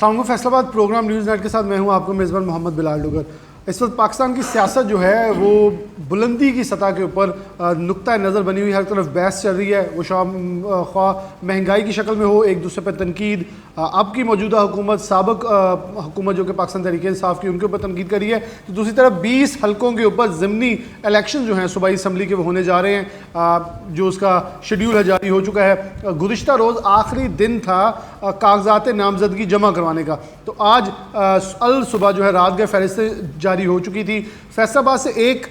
अस्सलाम वालेकुम। Faisalabad programme news net के साथ मैं हूं आपका मेज़बान मोहम्मद बिलाल डुगर। इस वक्त पाकिस्तान की सियासत जो है वो बुलंदी की सतह के ऊपर नुक्ता नज़र बनी हुई, हर तरफ बहस चल रही है। वो ख्वा महंगाई की शक्ल में हो, एक दूसरे पर तनकीद, अब की मौजूदा हुकूमत, साबिक हुकूमत जो कि पाकिस्तान तहरीक इंसाफ की, उनके ऊपर तनकीद करी है। तो दूसरी तरफ 20 हलकों के ऊपर ज़िमनी इलेक्शन जो हैं सूबाई असम्बली के वो होने जा रहे हैं, जो उसका शेड्यूल है जारी हो चुका है। गुज़िश्ता रोज़ आखिरी दिन था कागजात नामजदगी जमा करवाने का। तो आज अल सुबह जो है रात गए फहरिस्तें जारी हो चुकी थी। फैसलाबाद से एक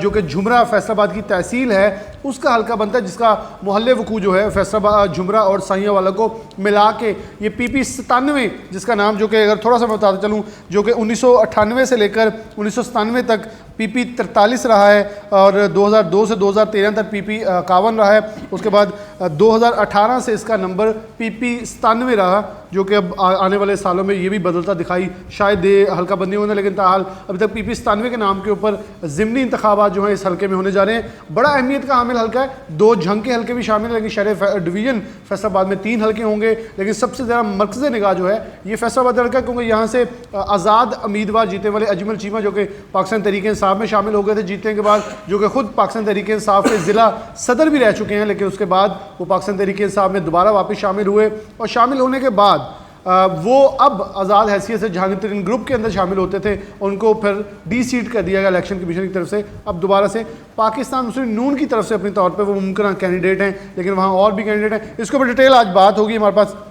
जो कि झुमरा फैसलाबाद की तहसील है उसका हल्का बनता है, जिसका मोहल्ले वकू जो है फैसलाबाद झुमरा और साइया वाला को मिला के ये PP 97, जिसका नाम जो कि अगर थोड़ा सा मैं बताता चलूँ, जो कि 1998 से लेकर 1997 तक PP 43 रहा है और 2002 से 2013 तक PP 51 रहा है। उसके बाद 2018 से इसका नंबर PP 97 रहा, जो कि अब आने वाले सालों में ये भी बदलता दिखाई शायद हल्का बंदी होना, लेकिन ताहाल अभी तक PP 97 के नाम के ऊपर ज़िमनी इंतखाबात जो हैं इस हल्के में होने जा रहे हैं। बड़ा अहमियत का हामिल हल्का है, 2 झंग के हल्के भी शामिल हैं, लेकिन शहर डिवीज़न फैसलाबाद में 3 हल्के होंगे। लेकिन सबसे ज़्यादा मरकज़ निगाह जो है ये फैसलाबाद हल्का, क्योंकि यहाँ से आज़ाद उम्मीदवार जीतने वाले अजमल चीमा जो कि पाकिस्तान तहरीक इंसाफ में शामिल हो गए थे जीतने के बाद, जो कि ख़ुद पाकिस्तान तहरीक इंसाफ के ज़िला सदर भी रह चुके हैं, लेकिन उसके बाद वो पाकिस्तान तहरीक इंसाफ में दोबारा वापस शामिल हुए और शामिल होने के बाद वो अब आज़ाद हैसियत से जहांगीर तरीन ग्रुप के अंदर शामिल होते थे, उनको फिर डी-सीट कर दिया गया इलेक्शन कमीशन की तरफ से। अब दोबारा से पाकिस्तान मुस्लिम नून की तरफ से अपने तौर पे वो मुमकिन कैंडिडेट हैं, लेकिन वहाँ और भी कैंडिडेट हैं। इसके ऊपर डिटेल आज बात होगी। हमारे पास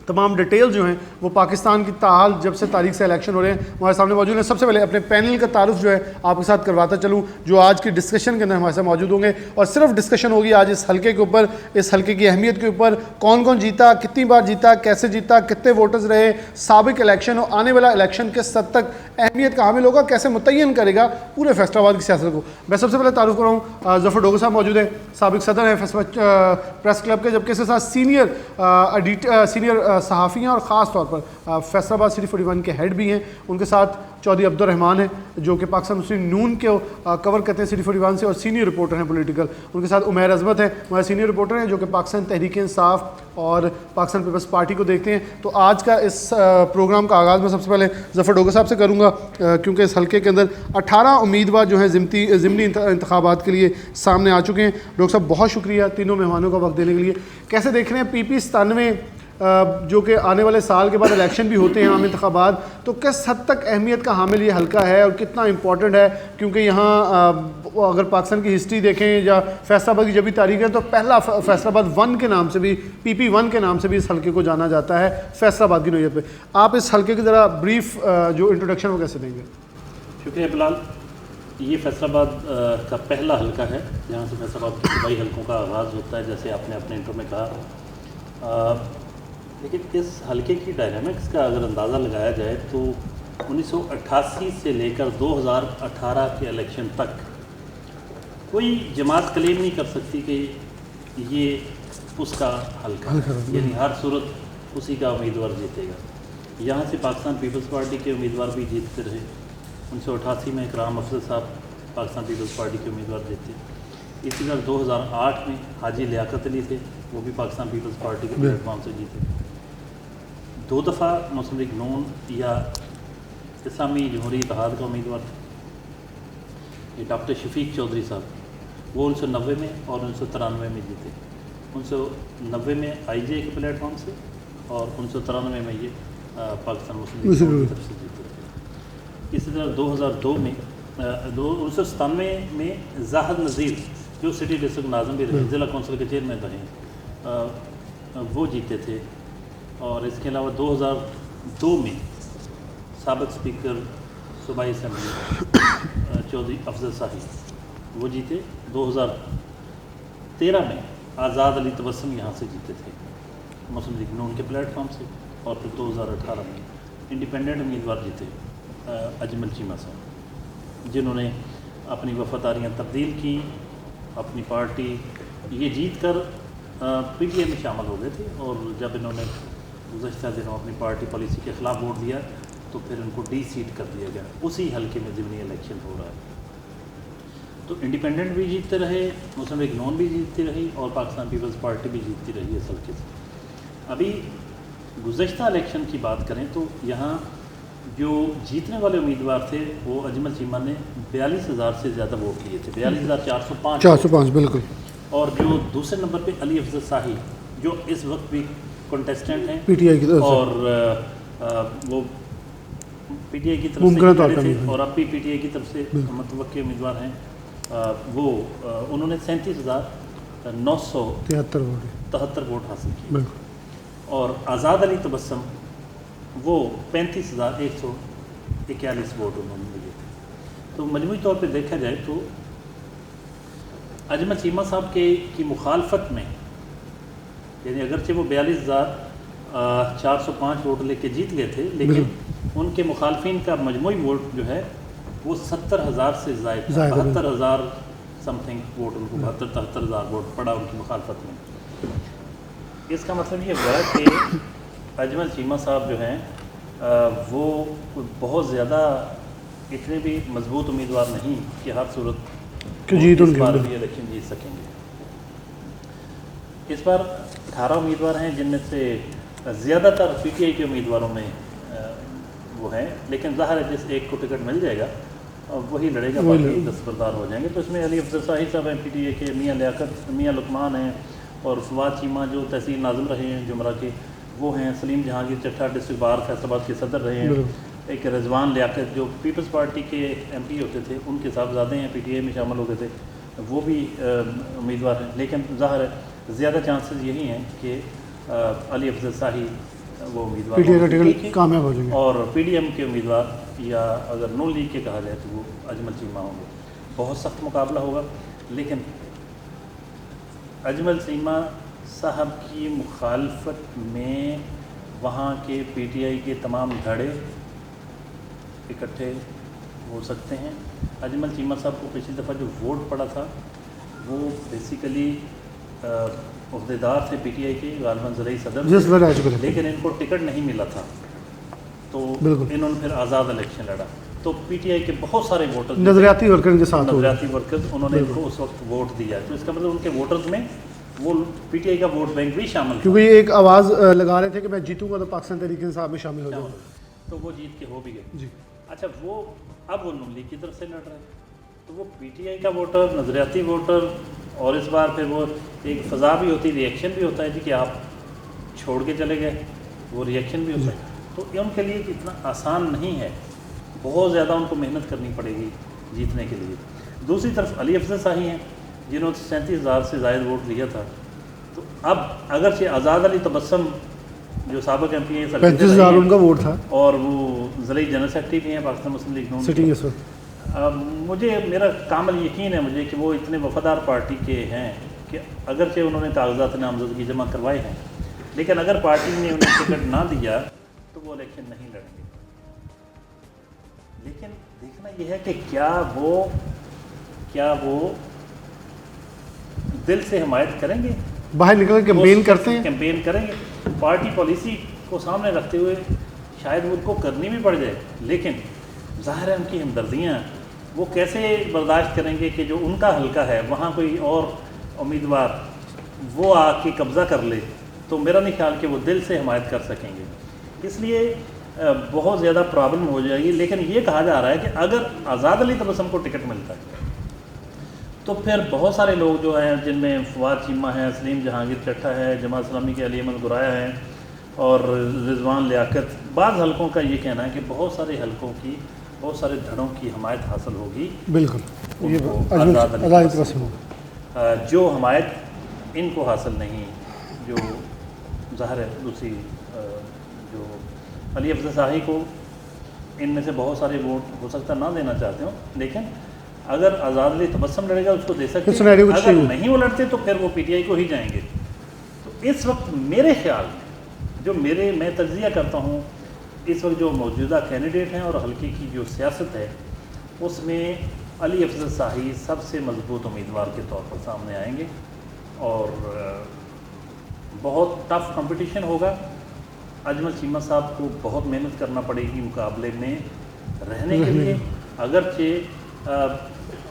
तमाम डिटेल जो हैं वो पाकिस्तान की ताहाल जब से तारीख से इलेक्शन हो रहे हैं हमारे सामने मौजूद हैं। सबसे पहले अपने पैनल का तारुफ जो है आपके साथ करवाता चलूँ, जो आज की डिस्कशन के अंदर हमारे साथ मौजूद होंगे। और सिर्फ डिस्कशन होगी आज इस हल्के के ऊपर, इस हल्के की अहमियत के ऊपर, कौन कौन जीता, कितनी बार जीता, कैसे जीता, कितने वोटर्स रहे, साबिक इलेक्शन और आने वाला इलेक्शन किस हद तक अहमियत का हामिल होगा, कैसे मुतय्यन करेगा पूरे फैसलाबाद की सियासत को। मैं सबसे पहले तारुफ कराऊँ, ज़फ़र डोगर साहब मौजूद है, साबिक सदर है फैसलाबाद प्रेस क्लब के, जबकि इसके साथ सीनियर सहाफ़ी हैं और ख़ास तौर पर फैसलाबाद सिटी 41 के हेड भी हैं। उनके साथ चौधरी अब्दुल रहमान है, जो कि पाकिस्तान मुस्लिम नून के कवर करते हैं सिटी 41 से और सीनियर रिपोर्टर हैं पॉलिटिकल। उनके साथ उमैर अजमत है, हमारे सीनियर रिपोर्टर हैं, जो कि पाकिस्तान तहरीक इंसाफ और पाकिस्तान पीपल्स पार्टी को देखते हैं। तो आज का इस प्रोग्राम का आगाज़ मैं सबसे पहले ज़फ़र डोगर साहब से करूँगा, क्योंकि इस हल्के के अंदर 18 उम्मीदवार जो हैं ज़िमनी इंतखाबात के लिए सामने आ चुके हैं। डॉक्टर साहब बहुत शुक्रिया तीनों मेहमानों का वक्त देने के लिए। कैसे देख रहे हैं PP 97 जो कि आने वाले साल के बाद इलेक्शन भी होते हैं आम इंतखाबात, तो किस हद तक अहमियत का हामिल ये हल्का है और कितना इंपॉर्टेंट है? क्योंकि यहाँ अगर पाकिस्तान की हिस्ट्री देखें या फैसलाबाद की जब भी तारीख है, तो पहला फैसलाबाद 1 के नाम से भी, PP 1 के नाम से भी इस हल्के को जाना जाता है फैसलाबाद की नोयत पे। आप इस हल्के की ज़रा ब्रीफ जो इंट्रोडक्शन वो कैसे देंगे? शुक्रिया बिलाल। ये फैसलाबाद का पहला हल्का है जहाँ से फैसलाबाद के सूबाई हल्कों का आगाज़ होता है, जैसे आपने अपने इंट्रो में कहा। लेकिन इस हल्के की डायनामिक्स का अगर अंदाज़ा लगाया जाए तो 1988 से लेकर 2018 के इलेक्शन तक कोई जमात क्लेम नहीं कर सकती कि ये उसका हल्का है, यानी हर सूरत उसी का उम्मीदवार जीतेगा। यहाँ से पाकिस्तान पीपल्स पार्टी के उम्मीदवार भी जीतते रहे। 1988 में इकराम अफजल साहब पाकिस्तान पीपल्स पार्टी के उम्मीदवार जीते। इसी तरह 2008 में हाजी लियाकत अली थे, वो भी पाकिस्तान पीपल्स पार्टी के प्लेटफॉर्म से जीते। 2 दफ़ा मुस्लिम लीग नून या इस्लामी जमहूरी इत्तेहाद का उम्मीदवार थे। ये डॉक्टर शफीक चौधरी साहब, वो 1990 में और 1993 में जीते। 1990 में IJ के प्लेटफॉर्म से और 1993 में ये पाकिस्तान मुस्लिम लीग नून की तरफ से जीते। इसी तरह 2002 में 1997 में जाहिद नज़ीर, जो सिटी डिस्ट्रिक्ट नाज़िम भी रहे, ज़िला कौंसिल के चेयरमैन रहे, वो जीते थे। और इसके अलावा 2002 में साबिक स्पीकर सूबाई असम्बली चौधरी अफजल साहिब वो जीते। 2013 में आज़ाद अली तबस्सुम यहाँ से जीते थे मुस्लिम लीग नून के प्लेटफॉर्म से। और फिर 2018 में इंडिपेंडेंट उम्मीदवार जीते अजमल चीमा साहब, जिन्होंने अपनी वफादारियाँ तब्दील की, अपनी पार्टी ये जीत कर PTI में शामिल हो गए थे। और जब इन्होंने गुज़श्ता दिनों अपनी पार्टी पॉलिसी के ख़िलाफ़ वोट दिया तो फिर उनको डी-सीट कर दिया गया। उसी हल्के में ज़िमनी इलेक्शन हो रहा है। तो इंडिपेंडेंट भी जीतते रहे, मुस्लिम लीग नून भी जीतती रही और पाकिस्तान पीपल्स पार्टी भी जीतती रही इस हल्के से। अभी गुज़श्ता इलेक्शन की बात करें तो यहाँ जो जीतने वाले उम्मीदवार थे वो अजमल चीमा ने 42,000 से ज़्यादा वोट लिए थे, 42,405। 405 बिल्कुल। और जो दूसरे नंबर पे अली अफजल शाही जो इस वक्त भी कंटेस्टेंट हैं पीटीआई की तरफ से, और वो पीटीआई की तरफ मुमकिन से तौर खड़े पर थे नहीं। और अब भी पीटीआई की तरफ से मुतवक्किल उम्मीदवार हैं। वो उन्होंने 37,973 वोट हासिल किए। बिल्कुल। और आज़ाद अली तबस्सम वो 35,141 वोट उन्होंने लिए थे। तो मजमूई तौर पे देखा जाए तो अजमल चीमा साहब की मुखालफत में, यानी अगरचे वो 42,405 वोट लेके जीत गए थे, लेकिन उनके मुखालफिन का मजमूई वोट जो है वो 70,000 से ज़ायद, 72,000 समथिंग वोट उनको 72-73,000 वोट पड़ा उनकी मुखालफत में। इसका मतलब ये हुआ कि अजमल चीमा साहब जो हैं वो बहुत ज़्यादा इतने भी मजबूत उम्मीदवार नहीं कि हर सूरत कि जीत इस उनकी बार होगी। भी इलेक्शन जीत सकेंगे। इस बार 18 उम्मीदवार हैं जिनमें से ज़्यादातर पीटीआई के उम्मीदवारों में वो हैं, लेकिन ज़ाहिर है जिस एक को टिकट मिल जाएगा वही लड़ेगा, बाकी दस्तबरदार हो जाएंगे। तो इसमें अली अफजल शाही साहब हैं पीटीआई के, मियाँ लुकमान हैं, और फवाद चीमा जो तहसील नाज़िम रहे हैं जुमरा के वो हैं, सलीम जहांगीर चट्ठा डिस्ट्रिक्ट बार फैसलाबाद के सदर रहे हैं, एक रिजवान लियाकत जो पीपल्स पार्टी के एमपी होते थे उनके साहबजादे हैं, पीटीआई में शामिल हो गए थे, वो भी उम्मीदवार हैं। लेकिन ज़ाहिर है ज़्यादा चांसेस यही हैं कि अली अफजल शाही वो उम्मीदवार पीटीआई का टिकट कामयाब हो जाएंगे, और पीडीएम के उम्मीदवार या अगर नून लीग के कहा जाए तो वो अजमल चीमा होंगे। बहुत सख्त मुकाबला होगा, लेकिन अजमल चीमा साहब की मुखालफत में वहाँ के पीटीआई के तमाम धड़े इकट्ठे हो सकते हैं। अजमल चीमा साहब को पिछली दफ़ा जो वोट पड़ा था वो बेसिकली अहदेदार थे पीटीआई के, गालिबन ज़िले सदर, लेकिन इनको टिकट नहीं मिला था तो इन्होंने फिर आज़ाद इलेक्शन लड़ा। तो पीटीआई के बहुत सारे वोटर्स, नजरियाती वर्कर के साथ, नजरियाती वर्कर्स, उन्होंने इनको उस वक्त वोट दिया। तो इसका मतलब उनके वोटर्स में वो पीटीआई का वोट बैंक भी शामिल था, क्योंकि ये एक आवाज़ लगा रहे थे कि मैं जीतूंगा तो पाकिस्तान तहरीक इंसाफ में शामिल हो जाऊंगा, तो वो जीत के हो भी गए जी। अच्छा, वो अब वो नून लीग की तरफ से लड़ रहे हैं, तो वो पीटीआई का वोटर, नजरियाती वोटर, और इस बार फिर वो एक फ़ज़ा भी होती है, रिएक्शन भी होता है जी कि आप छोड़ के चले गए, वो रिएक्शन भी होता है। तो उनके लिए इतना आसान नहीं है, बहुत ज़्यादा उनको मेहनत करनी पड़ेगी जीतने के लिए। दूसरी तरफ अली अफजल शाही हैं जिन्होंने 37,000 से ज़ायद वोट लिया था। तो अब अगरचे आज़ाद अली तबस्सम जो साबिक़ एमपी हैं, 35,000 उनका वोट था, और वो ज़िले जनरल सेक्रेटरी भी हैं पाकिस्तान मुस्लिम लीग नून सिटिंग इस वक्त। मेरा कामल यकीन है मुझे कि वो इतने वफादार पार्टी के हैं कि अगरचे उन्होंने कागजात नामजदगी जमा करवाए हैं, लेकिन अगर पार्टी ने उन्हें टिकट ना दिया तो वो इलेक्शन नहीं लड़ेंगे। लेकिन देखना यह है कि क्या वो दिल से हिमायत करेंगे, बाहर निकल कैंपेन करते हैं, कैंपेन करेंगे, पार्टी पॉलिसी को सामने रखते हुए शायद उनको करनी भी पड़ जाए, लेकिन ज़ाहिर है उनकी हमदर्दियाँ वो कैसे बर्दाश्त करेंगे कि जो उनका हल्का है वहाँ कोई और उम्मीदवार वो आके कब्ज़ा कर ले। तो मेरा नहीं ख्याल कि वो दिल से हिमायत कर सकेंगे, इसलिए बहुत ज़्यादा प्रॉब्लम हो जाएगी। लेकिन ये कहा जा रहा है कि अगर आज़ाद अली तबस्सम को टिकट मिलता है तो फिर बहुत सारे लोग जो हैं, जिनमें फवाद चीमा है, सलीम जहांगीर चट्ठा है, जमात इस्लामी के अली अहमद गुराया हैं और रिजवान लियाकत, बाज़ हलकों का ये कहना है कि बहुत सारे हलकों की, बहुत सारे धड़ों की हमायत हासिल होगी। बिल्कुल, ये जो हमायत इनको हासिल नहीं, जो ज़ाहिर है दूसरी जो अली अफजल शाही को इनमें से बहुत सारे वोट हो सकता ना देना चाहते हो, लेकिन अगर आज़ाद अली तबस्सम लड़ेगा उसको दे सकते हैं, अगर नहीं वो लड़ते तो फिर वो पीटीआई को ही जाएंगे। तो इस वक्त मेरे ख्याल में जो मैं तज्ज़िया करता हूँ, इस वक्त जो मौजूदा कैंडिडेट हैं और हल्के की जो सियासत है उसमें अली अफजल शाही सबसे मजबूत उम्मीदवार के तौर पर सामने आएंगे और बहुत टफ कंपटीशन होगा। अजमल चीमा साहब को बहुत मेहनत करना पड़ेगी मुकाबले में रहने के लिए, अगरचे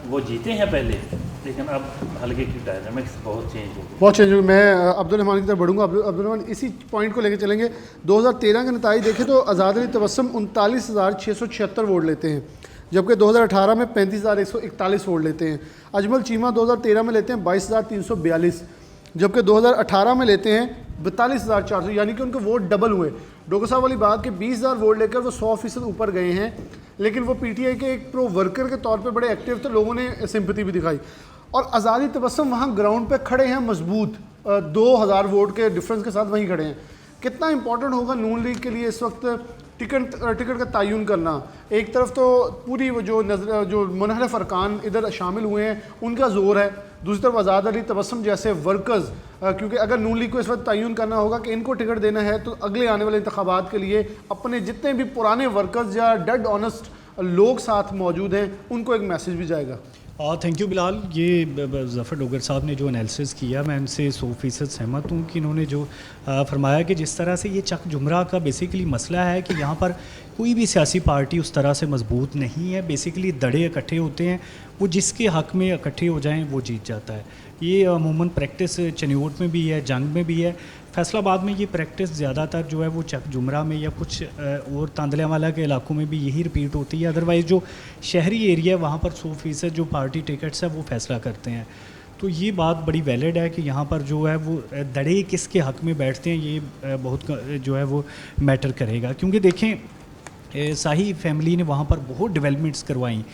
वो जीते हैं पहले लेकिन अब हल्के की डायनामिक्स बहुत चेंज हो गई। बहुत चेंज हुई। मैं अब्दुल रहमान की तरफ बढ़ूंगा। अब्दुल रहमान, इसी पॉइंट को लेकर चलेंगे। 2013 के नतीजे देखें तो आज़ाद अली तबस्सुम 39,676 वोट लेते हैं, जबकि 2018 में 35,141 वोट लेते हैं। अजमल चीमा 2013 में लेते हैं 22,342, जबकि 2018 में लेते हैं 42,400, यानी कि उनके वोट डबल हुए। डॉक्टर साहब वाली बात कि 20,000 वोट लेकर वो 100% ऊपर गए हैं, लेकिन वो पीटीआई के एक प्रो वर्कर के तौर पे बड़े एक्टिव थे, लोगों ने सिंपैथी भी दिखाई। और आज़ादी तबस्सुम वहाँ ग्राउंड पे खड़े हैं मजबूत, 2,000 वोट के डिफरेंस के साथ वहीं खड़े हैं। कितना इंपॉर्टेंट होगा नून लीग के लिए इस वक्त टिकट का तयन करना? एक तरफ तो पूरी वो जो मुनहरफ अरकान इधर शामिल हुए हैं उनका जोर है, दूसरी तरफ आज़ाद अली तबस्सुम जैसे वर्कर्स, क्योंकि अगर नून लीग को इस वक्त तयन करना होगा कि इनको टिकट देना है, तो अगले आने वाले इंतखाबात के लिए अपने जितने भी पुराने वर्कर्स या डेड ऑनेस्ट लोग साथ मौजूद हैं उनको एक मैसेज भी जाएगा। Thank you Bilal. ये ज़फ़र डोगर साहब ने जो एनालिसिस किया, मैं उनसे 100% सहमत हूँ कि इन्होंने जो फरमाया कि जिस तरह से ये चक जुमरा का बेसिकली मसला है कि यहाँ पर कोई भी सियासी पार्टी उस तरह से मजबूत नहीं है। बेसिकली दड़े इकट्ठे होते हैं, वो जिसके हक़ में इकट्ठे हो जाएं वो जीत जाता है। ये अमूमन प्रैक्टिस चनियोट में भी है, जंग में भी है, फैसलाबाद में ये प्रैक्टिस ज़्यादातर जो है वो चक जुमरा में या कुछ और तांदलेवाला के इलाकों में भी यही रिपीट होती है। अदरवाइज़ जो शहरी एरिया है वहाँ पर 100% जो पार्टी टिकट्स है वो फैसला करते हैं। तो ये बात बड़ी वैलिड है कि यहाँ पर जो है वो दड़े किसके हक़ में बैठते हैं, ये बहुत जो है वो मैटर करेगा। क्योंकि देखें शाही फैमिली ने वहाँ पर बहुत डेवलपमेंट्स करवाई,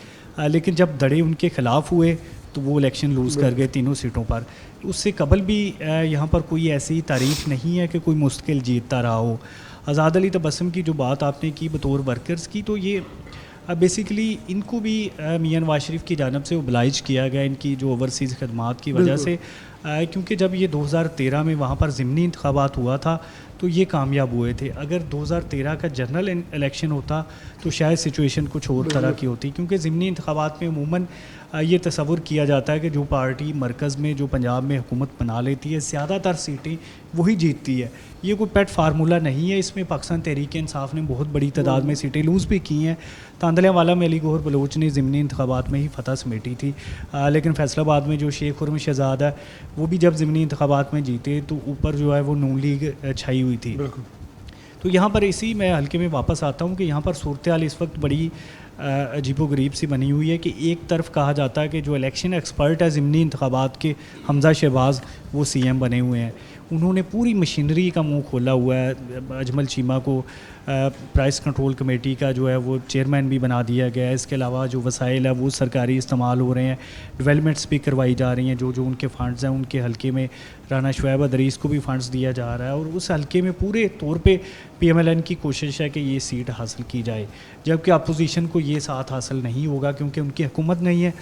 लेकिन जब दड़े उनके ख़िलाफ़ हुए तो वो इलेक्शन लूज़ कर गए तीनों सीटों पर। उससे कबल भी यहाँ पर कोई ऐसी तारीफ़ नहीं है कि कोई मुश्किल जीतता रहा हो। आज़ाद अली तबस्सुम की जो बात आपने की बतौर वर्कर्स की, तो ये बेसिकली इनको भी मियां नवाज शरीफ की जानिब से ओबलाइज किया गया इनकी जो ओवरसीज़ खदमात की वजह से, क्योंकि जब ये 2013 में वहाँ पर ज़िमनी इंतखाबात हुआ था तो ये कामयाब हुए थे। अगर 2013 का जनरल इलेक्शन होता तो शायद सिचुएशन कुछ और तरह की होती, क्योंकि ज़िमनी इंतखाबात में अमूमन ये तसव्वुर किया जाता है कि जो पार्टी मरकज़ में जो पंजाब में हुकूमत बना लेती है ज़्यादातर सीटें वही जीतती है। ये कोई पेट फार्मूला नहीं है। इसमें पाकिस्तान तहरीक इंसाफ ने बहुत बड़ी तादाद में सीटें लूज़ भी की हैं। तांदलेवाला में अली गौहर बलोच ने ज़िमनी इंतखाबात में ही फतह समेटी थी, लेकिन फैसलाबाद में जो शेख खुर्रम शहजाद है वो भी जब ज़िमनी इंतखाबात में जीते तो ऊपर जो है वो नून लीग छाई हुई थी। तो यहाँ पर इसी मैं हल्के में वापस आता हूँ कि यहाँ पर सूरत हाल इस वक्त बड़ी अजीबोगरीब सी बनी हुई है कि एक तरफ कहा जाता है कि जो इलेक्शन एक्सपर्ट है ज़िमनी इंतखाबात के, हमज़ा शहबाज, वो सीएम बने हुए हैं। उन्होंने पूरी मशीनरी का मुंह खोला हुआ है। अजमल चीमा को प्राइस कंट्रोल कमेटी का जो है वो चेयरमैन भी बना दिया गया है। इसके अलावा जो वसाइल है वो सरकारी इस्तेमाल हो रहे हैं, डेवलपमेंट्स भी करवाई जा रही हैं। जो जो उनके फ़ंड्स हैं उनके हल्के में राना शुएब अदरीस को भी फ़ंड्स दिया जा रहा है, और उस हल्के में पूरे तौर पे PMLN की कोशिश है कि ये सीट हासिल की जाए, जबकि अपोजिशन को ये साथ हासिल नहीं होगा क्योंकि उनकी हुकूमत नहीं है।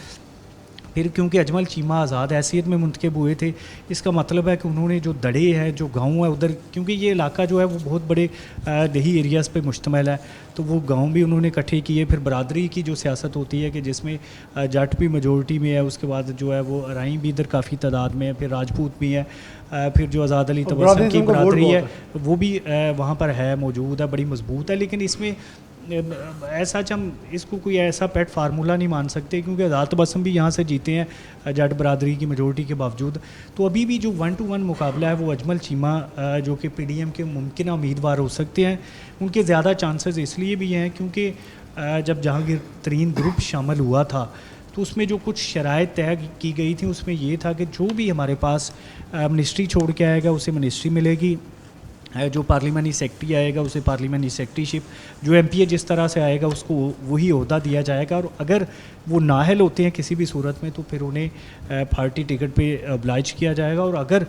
फिर क्योंकि अजमल चीमा आज़ाद हैसियत में मुंतखब हुए थे, इसका मतलब है कि उन्होंने जो दड़े हैं, जो गांव है उधर, क्योंकि ये इलाका जो है वो बहुत बड़े दही एरियाज़ पे मुश्तमिल है, तो वो गांव भी उन्होंने इकट्ठे किए। फिर बरादरी की जो सियासत होती है कि जिसमें जाट भी मेजोरिटी में है, उसके बाद जो है वो अराई भी इधर काफ़ी तादाद में है, फिर राजपूत भी है, फिर जो आज़ाद अली तबस्सुम की बरादरी है वो भी वहाँ पर है, मौजूद है, बड़ी मजबूत है। लेकिन इसमें ऐसा हम इसको कोई ऐसा पेट फार्मूला नहीं मान सकते, क्योंकि आज़ाद तबस्सुम भी यहाँ से जीते हैं जट बरादरी की मेजोरिटी के बावजूद। तो अभी भी जो 1-to-1 मुकाबला है वो अजमल चीमा जो कि PDM के मुमकिन उम्मीदवार हो सकते हैं, उनके ज़्यादा चांसेस इसलिए भी हैं क्योंकि जब जहांगीर तरीन ग्रुप शामिल हुआ था तो उसमें जो कुछ शराइत तय की गई थी उसमें ये था कि जो भी हमारे पास मिनिस्ट्री छोड़ के आएगा उसे मिनिस्ट्री मिलेगी, जो पार्लियामेंट्री सेक्रेटरी आएगा उसे पार्लियामेंट्री सेक्रेटरीशिप, जो MP जिस तरह से आएगा उसको वही ओहदा दिया जाएगा, और अगर वो नाअहल होते हैं किसी भी सूरत में तो फिर उन्हें पार्टी टिकट पे अब्लाइज किया जाएगा, और अगर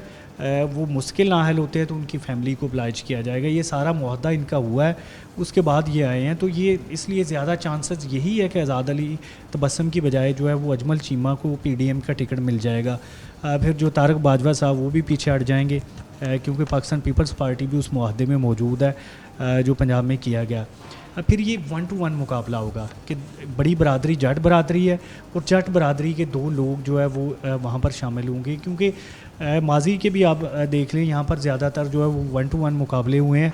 वो मुश्किल नाअहल होते हैं तो उनकी फैमिली को अब्लाइज किया जाएगा। ये सारा मुआहदा इनका हुआ है, उसके बाद ये आए हैं। तो ये इसलिए ज़्यादा चांसेस यही है कि आज़ाद अली तबस्सुम की बजाय जो है वो अजमल चीमा को PDM का टिकट मिल जाएगा। फिर जो तारक बाजवा साहब वो भी पीछे हट जाएंगे, क्योंकि पाकिस्तान पीपल्स पार्टी भी उस मुआहदे में मौजूद है जो पंजाब में किया गया। फिर ये 1-to-1 मुकाबला होगा कि बड़ी बरादरी जट बरादरी है और जट बरादरी के 2 लोग जो है वो वहाँ पर शामिल होंगे, क्योंकि माजी के भी आप देख लें यहाँ पर ज़्यादातर जो है वो 1-to-1 मुकाबले हुए हैं,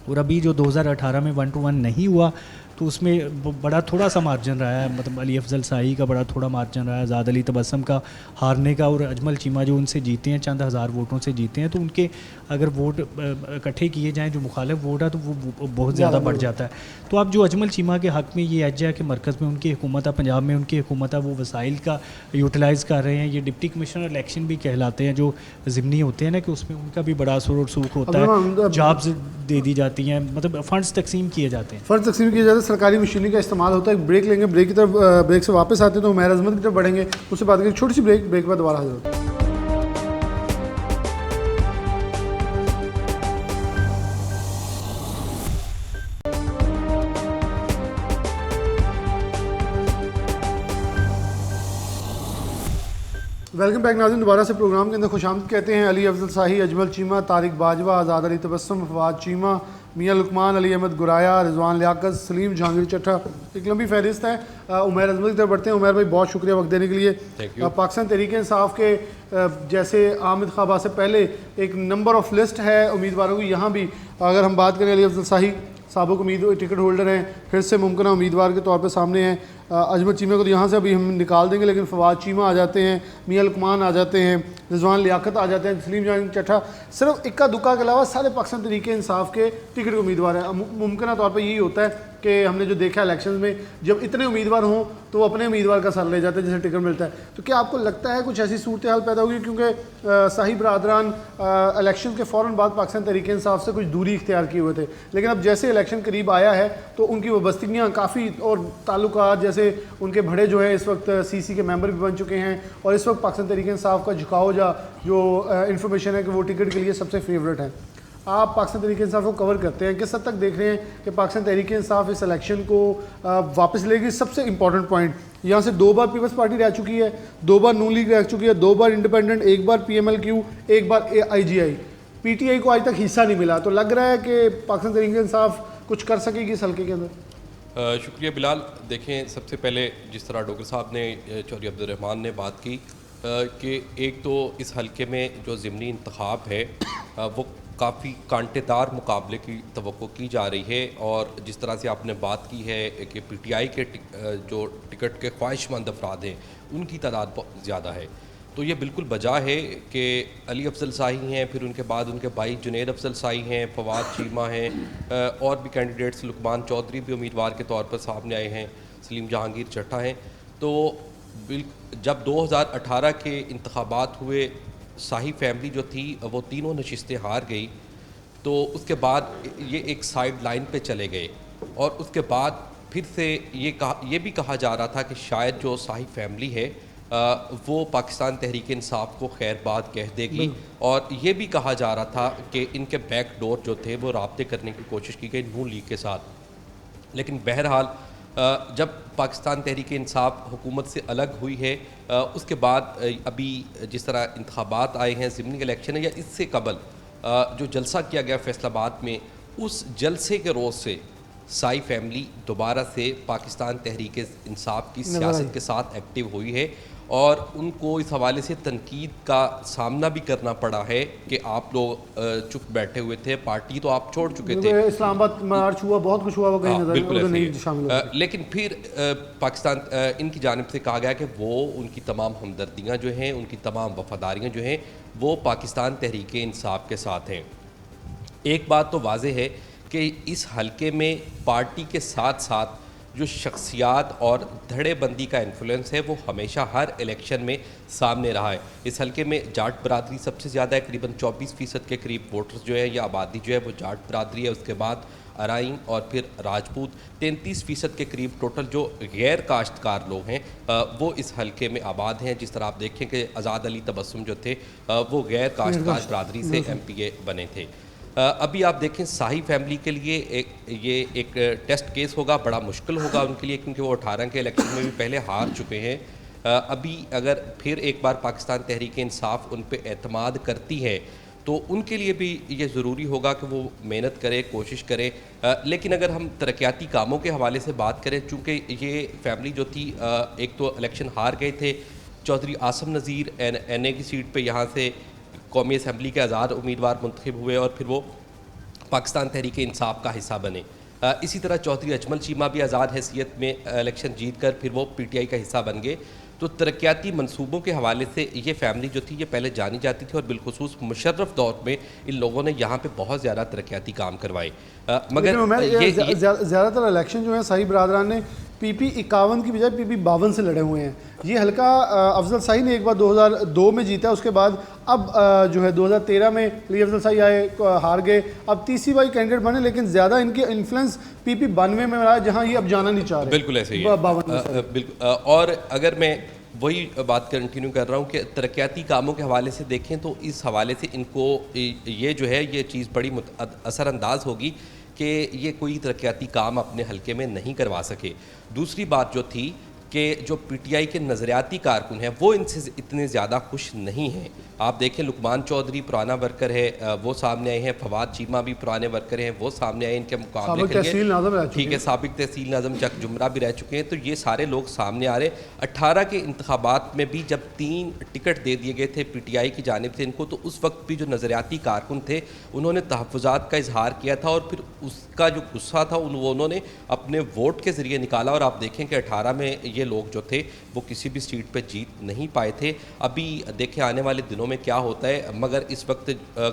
और अभी जो 2018 में 1-to-1 नहीं हुआ तो उसमें बड़ा थोड़ा सा मार्जिन रहा है, मतलब अली अफजल शाही का बड़ा थोड़ा मार्जिन रहा है, आज़ाद अली तबस्सुम का हारने का, और अजमल चीमा जो उनसे जीते हैं, चंद हज़ार वोटों से जीते हैं, तो उनके अगर वोट इकट्ठे किए जाएँ जो मुखालिफ वोट है तो वो बहुत ज़्यादा बढ़ जाता है। तो अब जो अजमल चीमा के हक़ में ये एज है कि मरकज़ में उनकी हुकूमत है, पंजाब में उनकी हुकूमत है, वो वसाइल का यूटिलाइज़ कर रहे हैं। ये डिप्टी कमिश्नर इलेक्शन भी कहलाते हैं जो ज़िमनी होते हैं ना, कि उसमें उनका भी बड़ा असर और सूख होता है, जॉब्स दे दी जाती हैं, मतलब फ़ंड्स तकसीम किए जाते हैं। फ़र्ज तकसीम किया जाता है, सरकारी मशीनरी का इस्तेमाल होता है। ब्रेक लेंगे, ब्रेक की तरफ ब्रेक से वापस आते हैं तो उमैर अजमत की तरफ बढ़ेंगे, उससे बात करेंगे। छोटी सी ब्रेक के बाद दोबारा हाजिर होते हैं। वेलकम बैक नाज़रीन, दोबारा से प्रोग्राम के अंदर खुशामद कहते हैं। अली अफजल शाही, अजमल चीमा, तारिक बाजवा, आज़ाद अली तबस्सुम, फवाद चीमा, मियां लुकमान, अली अहमद गुराया, रिजवान लियाकत, सलीम जहांगीर चट्टा, एक लंबी फहरिस्त है। उमैर अजमल की तरफ बढ़ते हैं। उमैर भाई, बहुत शुक्रिया वक्त देने के लिए। पाकिस्तान तहरीक इंसाफ के जैसे आमिद ख्वाबा से पहले एक नंबर ऑफ लिस्ट है उम्मीदवारों की, यहाँ भी अगर हम बात करें, अली अफजल शाही साबिक टिकट होल्डर हैं, फिर से मुमकिन उम्मीदवार के तौर पे सामने हैं। अजमल चीमा को तो यहाँ से अभी हम निकाल देंगे, लेकिन फवाद चीमा आ जाते हैं, मियां लुकमान आ जाते हैं, रिजवान लियाकत आ जाते हैं, सलीम जहांगीर चट्टा, सिर्फ इक्का दुक्का के अलावा सारे पाकिस्तान तहरीक इंसाफ के टिकट के उम्मीदवार हैं। मुमकिन तौर पर यही होता है कि हमने जो देखा इलेक्शन में, जब इतने उम्मीदवार हों तो वो अपने उम्मीदवार का सर ले जाते हैं जैसे टिकट मिलता है। तो क्या आपको लगता है कुछ ऐसी सूरत हाल पैदा होगी, क्योंकि शाही बरादरान इलेक्शन के फ़ौरन बाद पाकिस्तान तहरीक इंसाफ से कुछ दूरी इख्तियार किए हुए थे, लेकिन अब जैसे इलेक्शन करीब आया है तो उनकी वबस्तियाँ काफ़ी और ताल्लुकात, जैसे उनके भड़े जो है इस वक्त CC के मेंबर भी बन चुके हैं, और इस वक्त पाकिस्तान तहरीक इंसाफ का झुकाव जो इन्फॉर्मेशन है कि वो टिकट के लिए सबसे फेवरेट है। आप पाकिस्तान तहरीक इंसाफ को कवर करते हैं, किस हद तक देख रहे हैं कि पाकिस्तान तहरीक इंसाफ इस इलेक्शन को वापस लेगी? सबसे इंपॉर्टेंट पॉइंट, यहाँ से 2 बार पीपल्स पार्टी रह चुकी है, 2 बार नून लीग रह चुकी है, 2 बार इंडिपेंडेंट, 1 बार PMLQ, 1 बार IGI, PTI को आज तक हिस्सा नहीं मिला। तो लग रहा है कि पाकिस्तान तहरीक इंसाफ कुछ कर सकेगी इस हल्के के अंदर? शुक्रिया बिलाल। देखें, सबसे पहले जिस तरह डॉक्टर साहब ने, चौधरी अब्दुर्रहमान ने बात की कि एक तो इस हल्के में जो ज़िमनी इंतखाब है वो काफ़ी कांटेदार मुकाबले की तवक्को की जा रही है, और जिस तरह से आपने बात की है कि PTI के जो टिकट के ख्वाहिशमंद अफराद हैं उनकी तादाद बहुत ज़्यादा है, तो ये बिल्कुल बजा है कि अली अफजल शाही हैं, फिर उनके बाद उनके भाई जुनैद अफजल शाही हैं, फवाद चीमा हैं, और भी कैंडिडेट्स, लुकमान चौधरी भी उम्मीदवार के तौर पर सामने आए हैं, सलीम जहांगीर चट्टा हैं। तो जब 2018 के इंतखाबात हुए, शाही फैमिली जो थी वो तीनों नशिस्तें हार गई, तो उसके बाद ये एक साइड लाइन पे चले गए, और उसके बाद फिर से ये भी कहा जा रहा था कि शायद जो शाही फैमिली है वो पाकिस्तान तहरीक इंसाफ को खैर बात कह देगी, और ये भी कहा जा रहा था कि इनके बैक डोर जो थे वो राब्ते करने की कोशिश की गई नून लीग के साथ। लेकिन बहरहाल जब पाकिस्तान तहरीक इंसाफ हुकूमत से अलग हुई है, उसके बाद अभी जिस तरह इंतखाबात आए हैं, ज़िमनी इलेक्शन है, या इससे कबल जो जलसा किया गया फैसलाबाद में, उस जलसे के रोज़ से शाही फैमिली दोबारा से पाकिस्तान तहरीक इंसाफ की सियासत के साथ एक्टिव हुई है, और उनको इस हवाले से तनकीद का सामना भी करना पड़ा है कि आप लोग चुप बैठे हुए थे, पार्टी तो आप छोड़ चुके थे, इस्लामाबाद मार्च हुआ, बहुत कुछ हुआ, कहीं नजर नहीं शामिल हुआ। लेकिन फिर पाकिस्तान इनकी जानिब से कहा गया कि वो उनकी तमाम हमदर्दियाँ जो हैं, उनकी तमाम वफादारियाँ जो हैं, वो पाकिस्तान तहरीक इंसाफ के साथ हैं। एक बात तो वाज़ेह है कि इस हलके में पार्टी के साथ साथ जो शख्सियात और धड़ेबंदी का इन्फ्लुएंस है वो हमेशा हर इलेक्शन में सामने रहा है। इस हलके में जाट बरादरी सबसे ज़्यादा है, करीबन 24% के करीब वोटर्स जो है या आबादी जो है वो जाट बरादरी है। उसके बाद अराइन और फिर राजपूत 33% के करीब टोटल जो गैर काश्तकार लोग हैं वो इस हलके में आबाद हैं। जिस तरह आप देखें कि आज़ाद अली तबस्सुम जो थे वो गैर काश्तकार बरादरी से MPA बने थे। अभी आप देखें शाही फैमिली के लिए ये एक टेस्ट केस होगा, बड़ा मुश्किल होगा उनके लिए, क्योंकि वो 18 के इलेक्शन में भी पहले हार चुके हैं। अभी अगर फिर एक बार पाकिस्तान तहरीक इंसाफ उन पे एतमाद करती है तो उनके लिए भी ये ज़रूरी होगा कि वो मेहनत करे, कोशिश करे। लेकिन अगर हम तरक्याती कामों के हवाले से बात करें, चूँकि ये फैमिली जो थी एक तो इलेक्शन हार गए थे, चौधरी आसम नज़ीर NA की सीट पे यहाँ से कौमी असम्बली के आज़ाद उम्मीदवार मुंतखब हुए और फिर वो पाकिस्तान तहरीक इंसाफ का हिस्सा बने। इसी तरह चौधरी अजमल चीमा भी आज़ाद हैसियत में इलेक्शन जीत कर फिर वो पीटीआई का हिस्सा बन गए। तो तरक्याती मंसूबों के हवाले से ये फैमिली जो थी ये पहले जानी जाती थी और बिलखुसूस मुशर्रफ दौर में इन लोगों ने यहाँ पे बहुत ज़्यादा तरक्याती काम करवाए। मगर ये ज़्यादातर इलेक्शन जो है शाही बरादरान ने PP 51 की बजाय PP 52 से लड़े हुए हैं। ये हल्का अफजल शाही ने एक बार 2002 में जीता, उसके बाद अब जो है 2013 में अली अफजल शाही आए, हार गए, अब तीसरी बार कैंडिडेट बने, लेकिन ज़्यादा इनके इन्फ्लुएंस PP 92 में रहा, जहाँ ये अब जाना नहीं चाह रहे। बिल्कुल ऐसे ही है। 52 बिल्कुल। और अगर मैं वही बात कंटिन्यू कर रहा हूँ कि तरक्याती कामों के हवाले से देखें तो इस हवाले से इनको ये जो है ये चीज़ बड़ी असरअंदाज होगी कि ये कोई तरक्याती काम अपने हलके में नहीं करवा सके। दूसरी बात जो थी कि जो पीटीआई के नज़रियाती कारकुन हैं वो इनसे इतने ज़्यादा खुश नहीं हैं। आप देखें लुकमान चौधरी पुराना वर्कर है, वो सामने आए हैं, फवाद चीमा भी पुराने वर्कर हैं, वो सामने आए इनके मुकाबले के लिए, ठीक है, साबिक तहसील नाज़म चक जुमरा भी रह चुके हैं। तो ये सारे लोग सामने आ रहे। 18 के इंतखाबात में भी जब 3 टिकट दे दिए गए थे पीटीआई की जानिब से इनको, तो उस वक्त भी जो नज़रियाती कारकुन थे उन्होंने तहफ़्फ़ुज़ात का इजहार किया था और फिर उसका जो गुस्सा था उन्होंने अपने वोट के ज़रिए निकाला। और आप देखें कि 18 में ये लोग जो थे वो किसी भी सीट पर जीत नहीं पाए थे। अभी देखें आने वाले दिनों में क्या होता है, मगर इस वक्त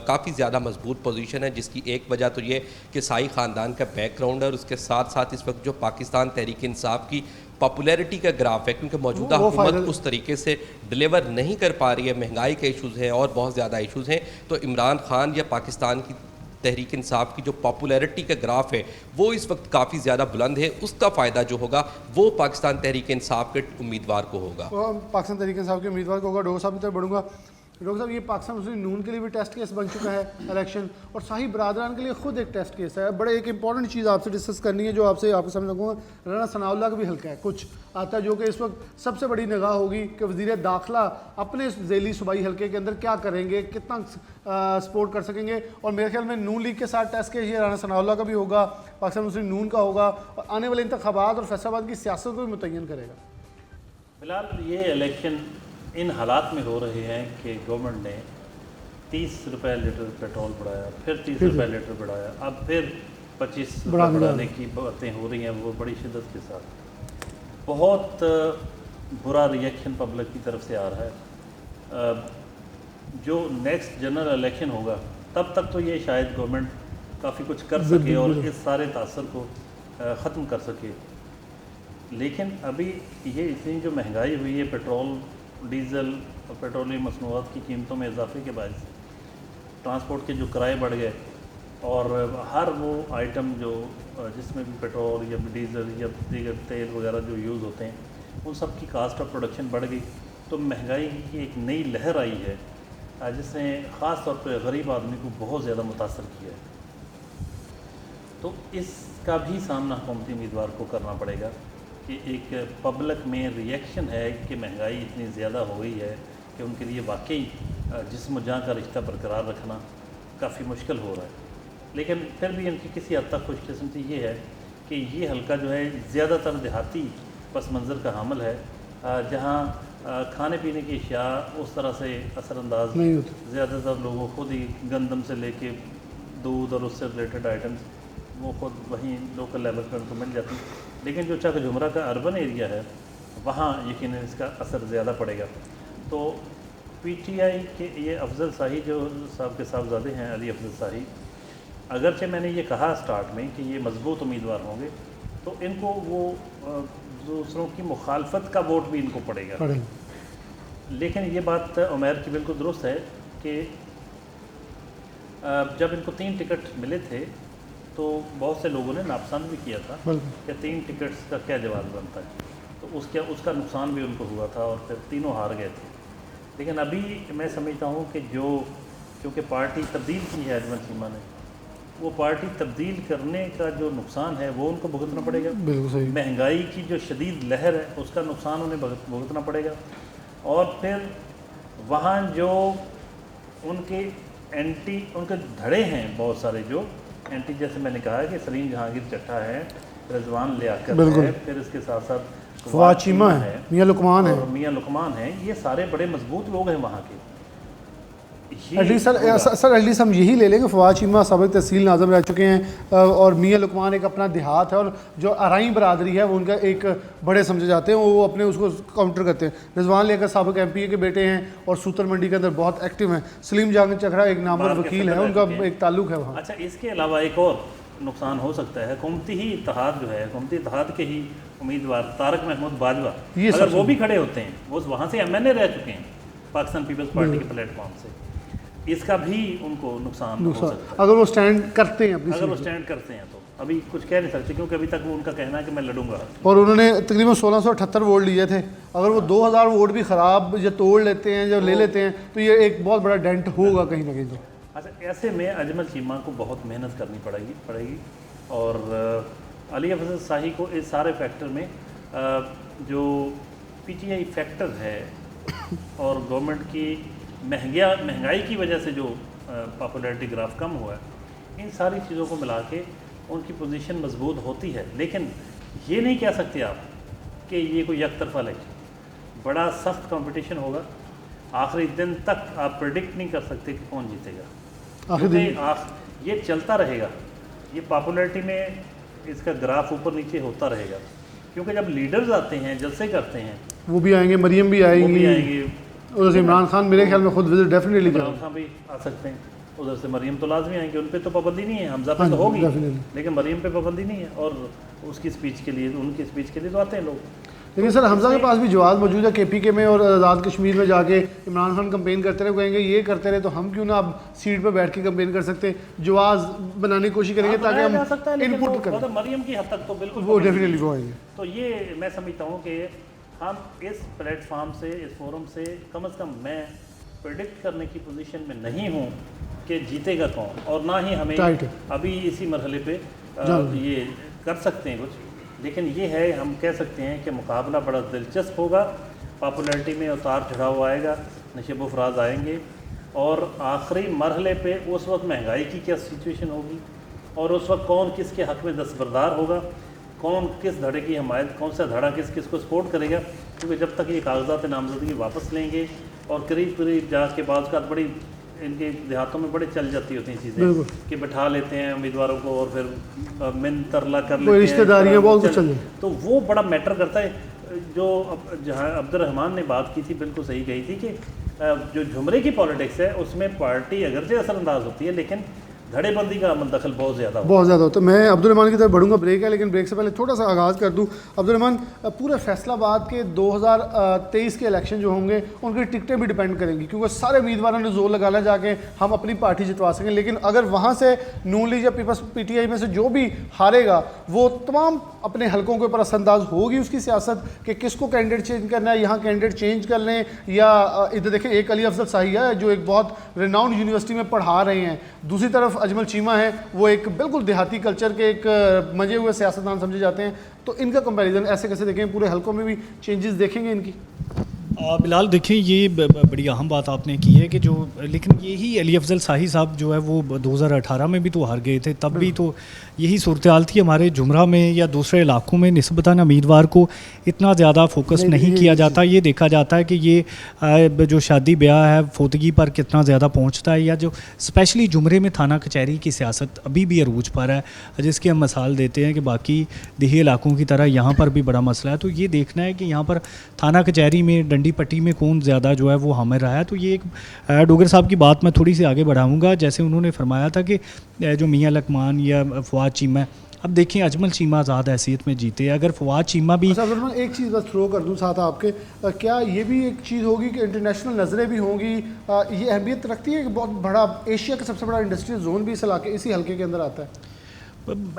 काफ़ी ज़्यादा मजबूत पोजीशन है, जिसकी एक वजह तो ये कि साई ख़ानदान का बैकग्राउंड है और उसके साथ साथ इस वक्त जो पाकिस्तान तहरीक इंसाफ की पॉपुलैरिटी का ग्राफ है, क्योंकि मौजूदा हुकूमत उस तरीके से डिलीवर नहीं कर पा रही है, महंगाई के इशूज़ हैं और बहुत ज़्यादा इशूज़ हैं। तो इमरान खान या पाकिस्तान की तहरीक इंसाफ की जो पॉपुलैरिटी का ग्राफ है वो इस वक्त काफ़ी ज़्यादा बुलंद है। उसका फ़ायदा जो होगा वो पाकिस्तान तहरीक इंसाफ के उम्मीदवार को होगा। पाकिस्तान तहरीक इंसाफ के उम्मीदवार को होगा। डॉक्टर साहब की तरफ बढ़ूंगा। डॉक्टर साहब, ये पाकिस्तान मुस्लिम नून के लिए भी टेस्ट केस बन चुका है इलेक्शन, और शाही बरादरान के लिए खुद एक टेस्ट केस है। बड़े एक इंपॉर्टेंट चीज़ आपसे डिस्कस करनी है जो आपके सामने रखूँगा। राना सनाउल्लाह का भी हल्का है कुछ आता है, जो कि इस वक्त सबसे बड़ी निगाह होगी कि वज़ीर दाखिला अपने झेली सूबाई हल्के के अंदर क्या करेंगे, कितना सपोर्ट कर सकेंगे। और मेरे ख्याल में नून लीग के साथ टेस्ट केस ये राना सनाउल्लाह का भी होगा, पाकिस्तान मुस्लिम नून का होगा, और आने वाले इंतखाबात और फैसलाबाद की सियासत को भी मुतय्यन करेगा। फिलहाल ये इलेक्शन इन हालात में हो रहे हैं कि गवर्नमेंट ने 30 रुपये लीटर पेट्रोल बढ़ाया, फिर 30 रुपये लीटर बढ़ाया, अब फिर 25 रुपये बढ़ाने की बातें हो रही हैं, वो बड़ी शिद्दत के साथ। बहुत बुरा रिएक्शन पब्लिक की तरफ से आ रहा है। जो नेक्स्ट जनरल इलेक्शन होगा तब तक तो ये शायद गवर्नमेंट काफ़ी कुछ कर सके और इस सारे तासर को ख़त्म कर सके, लेकिन अभी ये इतनी जो महंगाई हुई है, पेट्रोल डीज़ल और पेट्रोलियम मसनूआत की कीमतों में इजाफे के बाद ट्रांसपोर्ट के जो किराए बढ़ गए और हर वो आइटम जो जिसमें भी पेट्रोल या डीज़ल या दीगर तेल वगैरह जो यूज़ होते हैं उन सब की कास्ट ऑफ प्रोडक्शन बढ़ गई। तो महंगाई की एक नई लहर आई है जिसने ख़ास तौर पर गरीब आदमी को बहुत ज़्यादा मुतासर किया है। तो इसका भी सामना हुकूमती उम्मीदवार को करना पड़ेगा कि एक पब्लिक में रिएक्शन है कि महंगाई इतनी ज़्यादा हो गई है कि उनके लिए वाकई जिस्म जान का रिश्ता बरकरार रखना काफ़ी मुश्किल हो रहा है। लेकिन फिर भी इनकी किसी हद तक खुशकिस्मती ये है कि ये हल्का जो है ज़्यादातर देहाती पस मंज़र का हामिल है, जहाँ खाने पीने की अशिया उस तरह से असरअंदाज नहीं होती। ज़्यादातर लोगों खुद ही गंदम से लेके दूध और उससे रिलेटेड आइटम्स वो खुद वहीं लोकल लेवल पर उनको मिल जाती। लेकिन जो चक जुमरा का अर्बन एरिया है वहाँ यकीनन इसका असर ज़्यादा पड़ेगा। तो पीटीआई के ये अफजल शाही जो साहब के साहबजादे हैं अली अफजल शाही, अगरचे मैंने ये कहा स्टार्ट में कि ये मजबूत उम्मीदवार होंगे, तो इनको वो दूसरों की मुखालफत का वोट भी इनको पड़ेगा। लेकिन ये बात उमैर की बिल्कुल दुरुस्त है कि जब इनको 3 टिकट मिले थे तो बहुत से लोगों ने नापसंद भी किया था कि 3 टिकट्स का क्या जवाब बनता है, तो उसका नुकसान भी उनको हुआ था और फिर तीनों हार गए थे। लेकिन अभी मैं समझता हूँ कि क्योंकि पार्टी तब्दील की है अजमल चीमा ने, वो पार्टी तब्दील करने का जो नुकसान है वो उनको भुगतना पड़ेगा। महंगाई की जो शदीद लहर है उसका नुकसान उन्हें भुगतना पड़ेगा। और फिर वहाँ जो उनके धड़े हैं बहुत सारे जो एंटी, जैसे मैंने कहा कि सलीम जहांगीर चट्टा है, रिजवान लियाकत है, फिर इसके साथ साथ फवाद चीमा है, मियां लुकमान है, मियां लुकमान है, ये सारे बड़े मजबूत लोग हैं वहाँ के। एटलीस्ट सर एटलीस्ट हम यही ले लेंगे फवाद चीमा सबक तहसील नाज़म रह चुके हैं और मियाँ लुकमान एक अपना देहात है और जो अराई बरादरी है वो उनका एक बड़े समझे जाते हैं, वो अपने उसको काउंटर करते हैं। रिजवान लेकर सबक MPA के बेटे हैं और सूतर मंडी के अंदर बहुत एक्टिव हैं। सलीम जांग चखड़ा एक नामवर वकील है, उनका एक ताल्लुक है वहाँ। अच्छा, इसके अलावा एक और नुकसान हो सकता है, हुकूमती ही इत्तेहाद जो है, हुकूमती इत्तेहाद के ही उम्मीदवार तारक महमूद बाजवा, अगर वो भी खड़े होते हैं, वो वहाँ से MNA रह चुके हैं पाकिस्तान पीपल्स पार्टी के प्लेटफॉर्म से, इसका भी उनको नुकसान हो सकता है अगर वो स्टैंड करते हैं अगर वो स्टैंड करते हैं। तो अभी कुछ कह नहीं सकते क्योंकि अभी तक वो उनका कहना है कि मैं लड़ूंगा। और उन्होंने तकरीबन 1678 वोट लिए थे, अगर वो 2000 वोट भी ख़राब या तोड़ लेते हैं या ले लेते हैं तो ये एक बहुत बड़ा डेंट होगा कहीं ना कहीं। तो अच्छा, ऐसे में अजमल चीमा को बहुत मेहनत करनी पड़ेगी और अली अफजल शाही को इस सारे फैक्टर में जो PTI फैक्टर है और गवर्नमेंट की महंगाई की वजह से जो पॉपुलैरिटी ग्राफ कम हुआ है, इन सारी चीज़ों को मिला के उनकी पोजीशन मजबूत होती है। लेकिन ये नहीं कह सकते आप कि ये कोई एक तरफा इलेक्शन, बड़ा सख्त कंपटीशन होगा। आखिरी दिन तक आप प्रेडिक्ट नहीं कर सकते कि कौन जीतेगा, क्योंकि ये चलता रहेगा, ये पॉपुलैरिटी में इसका ग्राफ ऊपर नीचे होता रहेगा। क्योंकि जब लीडर्स आते हैं, जलसे करते हैं, वो भी आएंगे, मरियम भी आएंगी, उधर से इमरान खान मेरे ख्याल में खुद विजिट डेफिनेटली करेंगे। इमरान खान भी आ सकते हैं, उधर से मरियम तो लाजमी आएंगे, उन पे तो पाबंदी नहीं है, हमजा पे तो होगी लेकिन मरियम पे पाबंदी नहीं है। और उसकी स्पीच के लिए, उनकी स्पीच के लिए तो आते हैं लोग। लेकिन सर हमजा के पास भी जवाब मौजूद है KPK में, और आज़ाद कश्मीर में जाके इमरान खान कंपेन करते रहे, कहेंगे ये करते रहे तो हम क्यों ना अब सीट पर बैठ के कंपेन कर सकते, जवाब बनाने की कोशिश करेंगे ताकि हम इनपुट करें। मरियम की हद तक तो बिल्कुल वो डेफिनेटली वो आएंगे। तो ये मैं समझता हूँ कि हम इस प्लेटफॉर्म से, इस फोरम से कम मैं प्रेडिक्ट करने की पोजीशन में नहीं हूँ कि जीतेगा कौन, और ना ही हमें अभी इसी मरहले पे ये कर सकते हैं कुछ। लेकिन ये है, हम कह सकते हैं कि मुकाबला बड़ा दिलचस्प होगा, पॉपुलैरिटी में उतार चढ़ाव आएगा, नशेब अफराज आएंगे, और आखिरी मरहले पे उस वक्त महंगाई की क्या सिचुएशन होगी और उस वक्त कौन किसके हक़ में दस्तबरदार होगा, कौन किस धड़े की हमायत, कौन सा धड़ा किस को सपोर्ट करेगा। क्योंकि जब तक ये कागजात नामजदगी वापस लेंगे और करीब जाके बाद का बड़ी इनके देहातों में बड़े चल जाती होती हैं चीज़ें कि बैठा लेते हैं उम्मीदवारों को और फिर मिन तरला कर लेते हैं, रिश्तेदारियाँ बहुत कुछ चल, तो वो बड़ा मैटर करता है। जो जहाँ अब्दुर्रहमान ने बात की थी, बिल्कुल सही कही थी कि जो झुमरे की पॉलिटिक्स है उसमें पार्टी अगरचे असरअंदाज होती है, लेकिन धड़ेबंदी का दखल बहुत ज़्यादा होता है। मैं अब्दुर्रहमान की तरफ बढ़ूंगा, ब्रेक है, लेकिन ब्रेक से पहले थोड़ा सा आगाज़ कर दूं। अब्दुर्रहमान, पूरे फैसलाबाद के 2023 के इलेक्शन जो होंगे उनकी टिकटें भी डिपेंड करेंगी, क्योंकि सारे उम्मीदवारों ने जोर लगाना जाके हम अपनी पार्टी जितवा सकें। लेकिन अगर वहाँ से नून लीग या पीपल्स PTI में से जो भी हारेगा वो तमाम अपने हलकों के ऊपर असरअंदाज होगी उसकी सियासत कि किसको कैंडिडेट चेंज करना है, यहाँ कैंडिडेट चेंज कर लें, या इधर देखें एक अली अफजल शाही है जो एक बहुत रिनाउंड यूनिवर्सिटी में पढ़ा रहे हैं, दूसरी तरफ अजमल चीमा है वो एक बिल्कुल देहाती कल्चर के एक मजे हुए सियासतदान समझे जाते हैं। तो इनका कंपैरिजन ऐसे कैसे देखें, पूरे हलकों में भी चेंजेस देखेंगे इनकी? बिलाल देखिए, ये बड़ी अहम बात आपने की है कि जो, लेकिन यही अली अफजल शाही साहब जो है वो 2018 में भी तो हार गए थे, तब भी तो यही सूरत हाल थी। हमारे जुमरा में या दूसरे इलाकों में निस्बतन उम्मीदवार को इतना ज़्यादा फोकस नहीं किया जाता। ये देखा जाता है कि ये जो शादी ब्याह है फोतगी पर कितना ज़्यादा पहुँचता है, या जो स्पेशली जुमरे में थाना कचहरी की सियासत अभी भी अरूज पर है, जिसकी हम मिसाल देते हैं कि बाकी देही इलाकों की तरह यहाँ पर भी बड़ा मसला है। तो ये देखना है कि यहाँ पर थाना कचहरी में, डंडी पट्टी में कौन ज़्यादा जो है वो हामिल रहा है। तो ये एक डोगर साहब की बात मैं थोड़ी सी आगे बढ़ाऊँगा। जैसे उन्होंने फरमाया था कि जो मियाँ लकमान या फवाद चीमा, अब देखिए अजमल चीमा आज़ाद हैसियत में जीते, अगर फवाद चीमा भी। अच्छा, एक चीज़ बस थ्रो कर दूँ साथ आपके, क्या ये भी एक चीज़ होगी कि इंटरनेशनल नज़रें भी होंगी, ये अहमियत रखती है कि बहुत बड़ा एशिया का सबसे बड़ा इंडस्ट्रियल जोन भी इसी हल्के के अंदर आता है?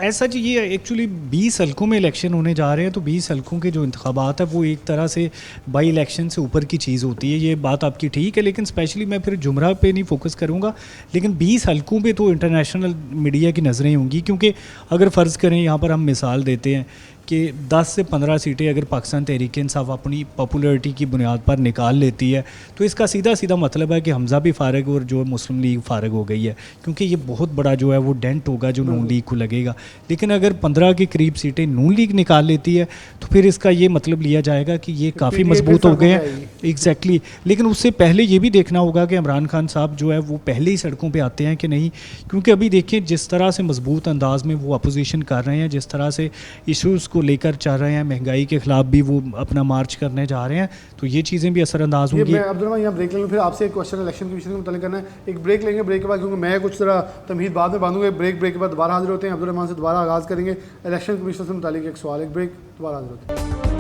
ऐसा जी, ये एक्चुअली 20 हलकों में इलेक्शन होने जा रहे हैं, तो 20 हलकों के जो इंतखाबात है वो एक तरह से बाई इलेक्शन से ऊपर की चीज़ होती है। ये बात आपकी ठीक है, लेकिन स्पेशली मैं फिर जुमरा पे नहीं फोकस करूँगा, लेकिन 20 हलकों पे तो इंटरनेशनल मीडिया की नज़रें होंगी। क्योंकि अगर फ़र्ज़ करें, यहाँ पर हम मिसाल देते हैं कि 10 से 15 सीटें अगर पाकिस्तान तहरीक इंसाफ अपनी पॉपुलैरिटी की बुनियाद पर निकाल लेती है तो इसका सीधा सीधा मतलब है कि हमज़ा भी फ़ारग और जो मुस्लिम लीग फ़ारग हो गई है, क्योंकि ये बहुत बड़ा जो है वो डेंट होगा जो नून लीग को लगेगा। लेकिन अगर 15 के करीब सीटें नून लीग निकाल लेती है तो फिर इसका ये मतलब लिया जाएगा कि ये काफ़ी मजबूत हो गए हैं। एग्जैक्टली। लेकिन उससे पहले ये भी देखना होगा कि इमरान खान साहब जो है वो पहले ही सड़कों पर आते हैं कि नहीं, क्योंकि अभी देखिए जिस तरह से मजबूत अंदाज में वो अपोजिशन कर रहे हैं, जिस तरह से इशूज़ को लेकर चल रहे हैं, महंगाई के खिलाफ भी वो अपना मार्च करने जा रहे हैं, तो ये चीज़ें भी असरअंदाज होंगी। मैं अब्दुल यहाँ ब्रेक लेंगे, फिर आपसे एक क्वेश्चन इलेक्शन के विषय में मुताल्लिक़ करना है। एक ब्रेक लेंगे, ब्रेक के बाद क्योंकि मैं कुछ तरह तमहीद बाद में बांधूंगा, ब्रेक के बाद दोबारा हाजिर होते हैं। अब्दुल रहमान से दोबारा आगाज़ करेंगे इलेक्शन कमीशन से मुताल्लिक़ एक सवाल, एक ब्रेक, दोबारा हाजिर होते हैं।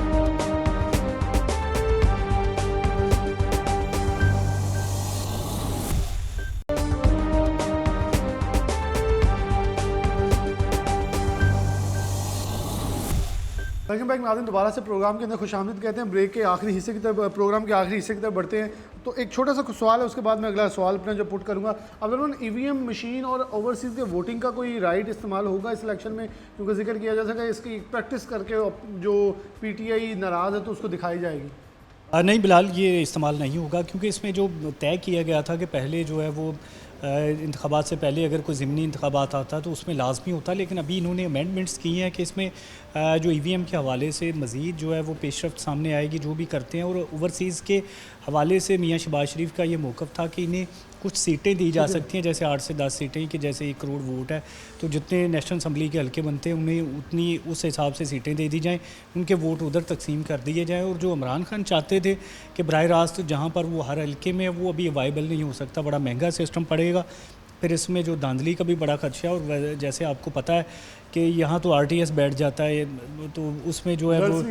वेलकम बैक नाज़रीन, दोबारा से प्रोग्राम के अंदर खुशामदीद कहते हैं। ब्रेक के आखिरी हिस्से की तरफ, प्रोग्राम के आखिरी हिस्से की तरफ बढ़ते हैं। तो एक छोटा सा सवाल है, उसके बाद मैं अगला सवाल अपना जो पुट करूँगा। अब EVM मशीन और ओवरसीज़ के वोटिंग का कोई राइट इस्तेमाल होगा इस इलेक्शन में, क्योंकि जिक्र किया जा सका इसकी प्रैक्टिस करके जो PTI नाराज़ है तो उसको दिखाई जाएगी। नहीं बिलाल, ये इस्तेमाल नहीं होगा, क्योंकि इसमें जो तय किया गया था कि पहले जो है वो इंतखाबात से पहले अगर कोई ज़िमनी इंतखाबात आता तो उसमें लाजमी होता, लेकिन अभी इन्होंने अमेंडमेंट्स की हैं कि इसमें जो EVM के हवाले से मज़ीद जो है वो पेशरफ्त सामने आएगी जो भी करते हैं। और ओवरसीज़ के हवाले से मियाँ शहबाज शरीफ का ये मौक़िफ़ था कि इन्हें कुछ सीटें दी जा सकती हैं, जैसे 8 से 10 सीटें, कि जैसे 1 करोड़ वोट है तो जितने नेशनल असम्बली के हल्के बनते हैं उन्हें उतनी उस हिसाब से सीटें दे दी जाएँ, उनके वोट उधर तकसीम कर दिए जाएँ। और जो इमरान खान चाहते थे कि बराह रास्त जहाँ पर वो हर हल्के में, वो अभी वाइबल नहीं हो सकता, बड़ा महंगा सिस्टम पड़ेगा, फिर इसमें जो धांधली का भी बड़ा खदशा। और जैसे आपको पता है कि यहाँ तो RTS बैठ जाता है, तो उसमें जो है वो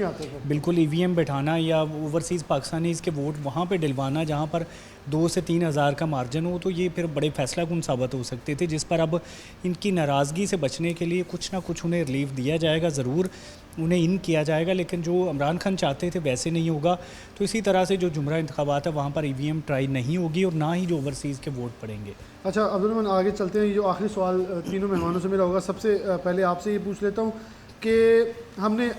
बिल्कुल EVM बैठाना या ओवरसीज़ पाकिस्तानीज़ के वोट वहाँ पे डलवाना जहाँ पर 2 से 3 हज़ार का मार्जिन हो, तो ये फिर बड़े फैसला कुन साबित हो सकते थे, जिस पर अब इनकी नाराज़गी से बचने के लिए कुछ ना कुछ उन्हें रिलीफ दिया जाएगा, ज़रूर उन्हें इन किया जाएगा। लेकिन जो इमरान खान चाहते थे वैसे नहीं होगा। तो इसी तरह से जो जुमरा इंतखाबात है वहाँ पर EVM ट्राई नहीं होगी और ना ही जो ओवरसीज़ के वोट पड़ेंगे। अच्छा अब्दुल रहमान, आगे चलते हैं। ये जो आखिरी सवाल तीनों मेहमानों से मेरा होगा, सबसे पहले आपसे ये पूछ लेता हूँ कि हमने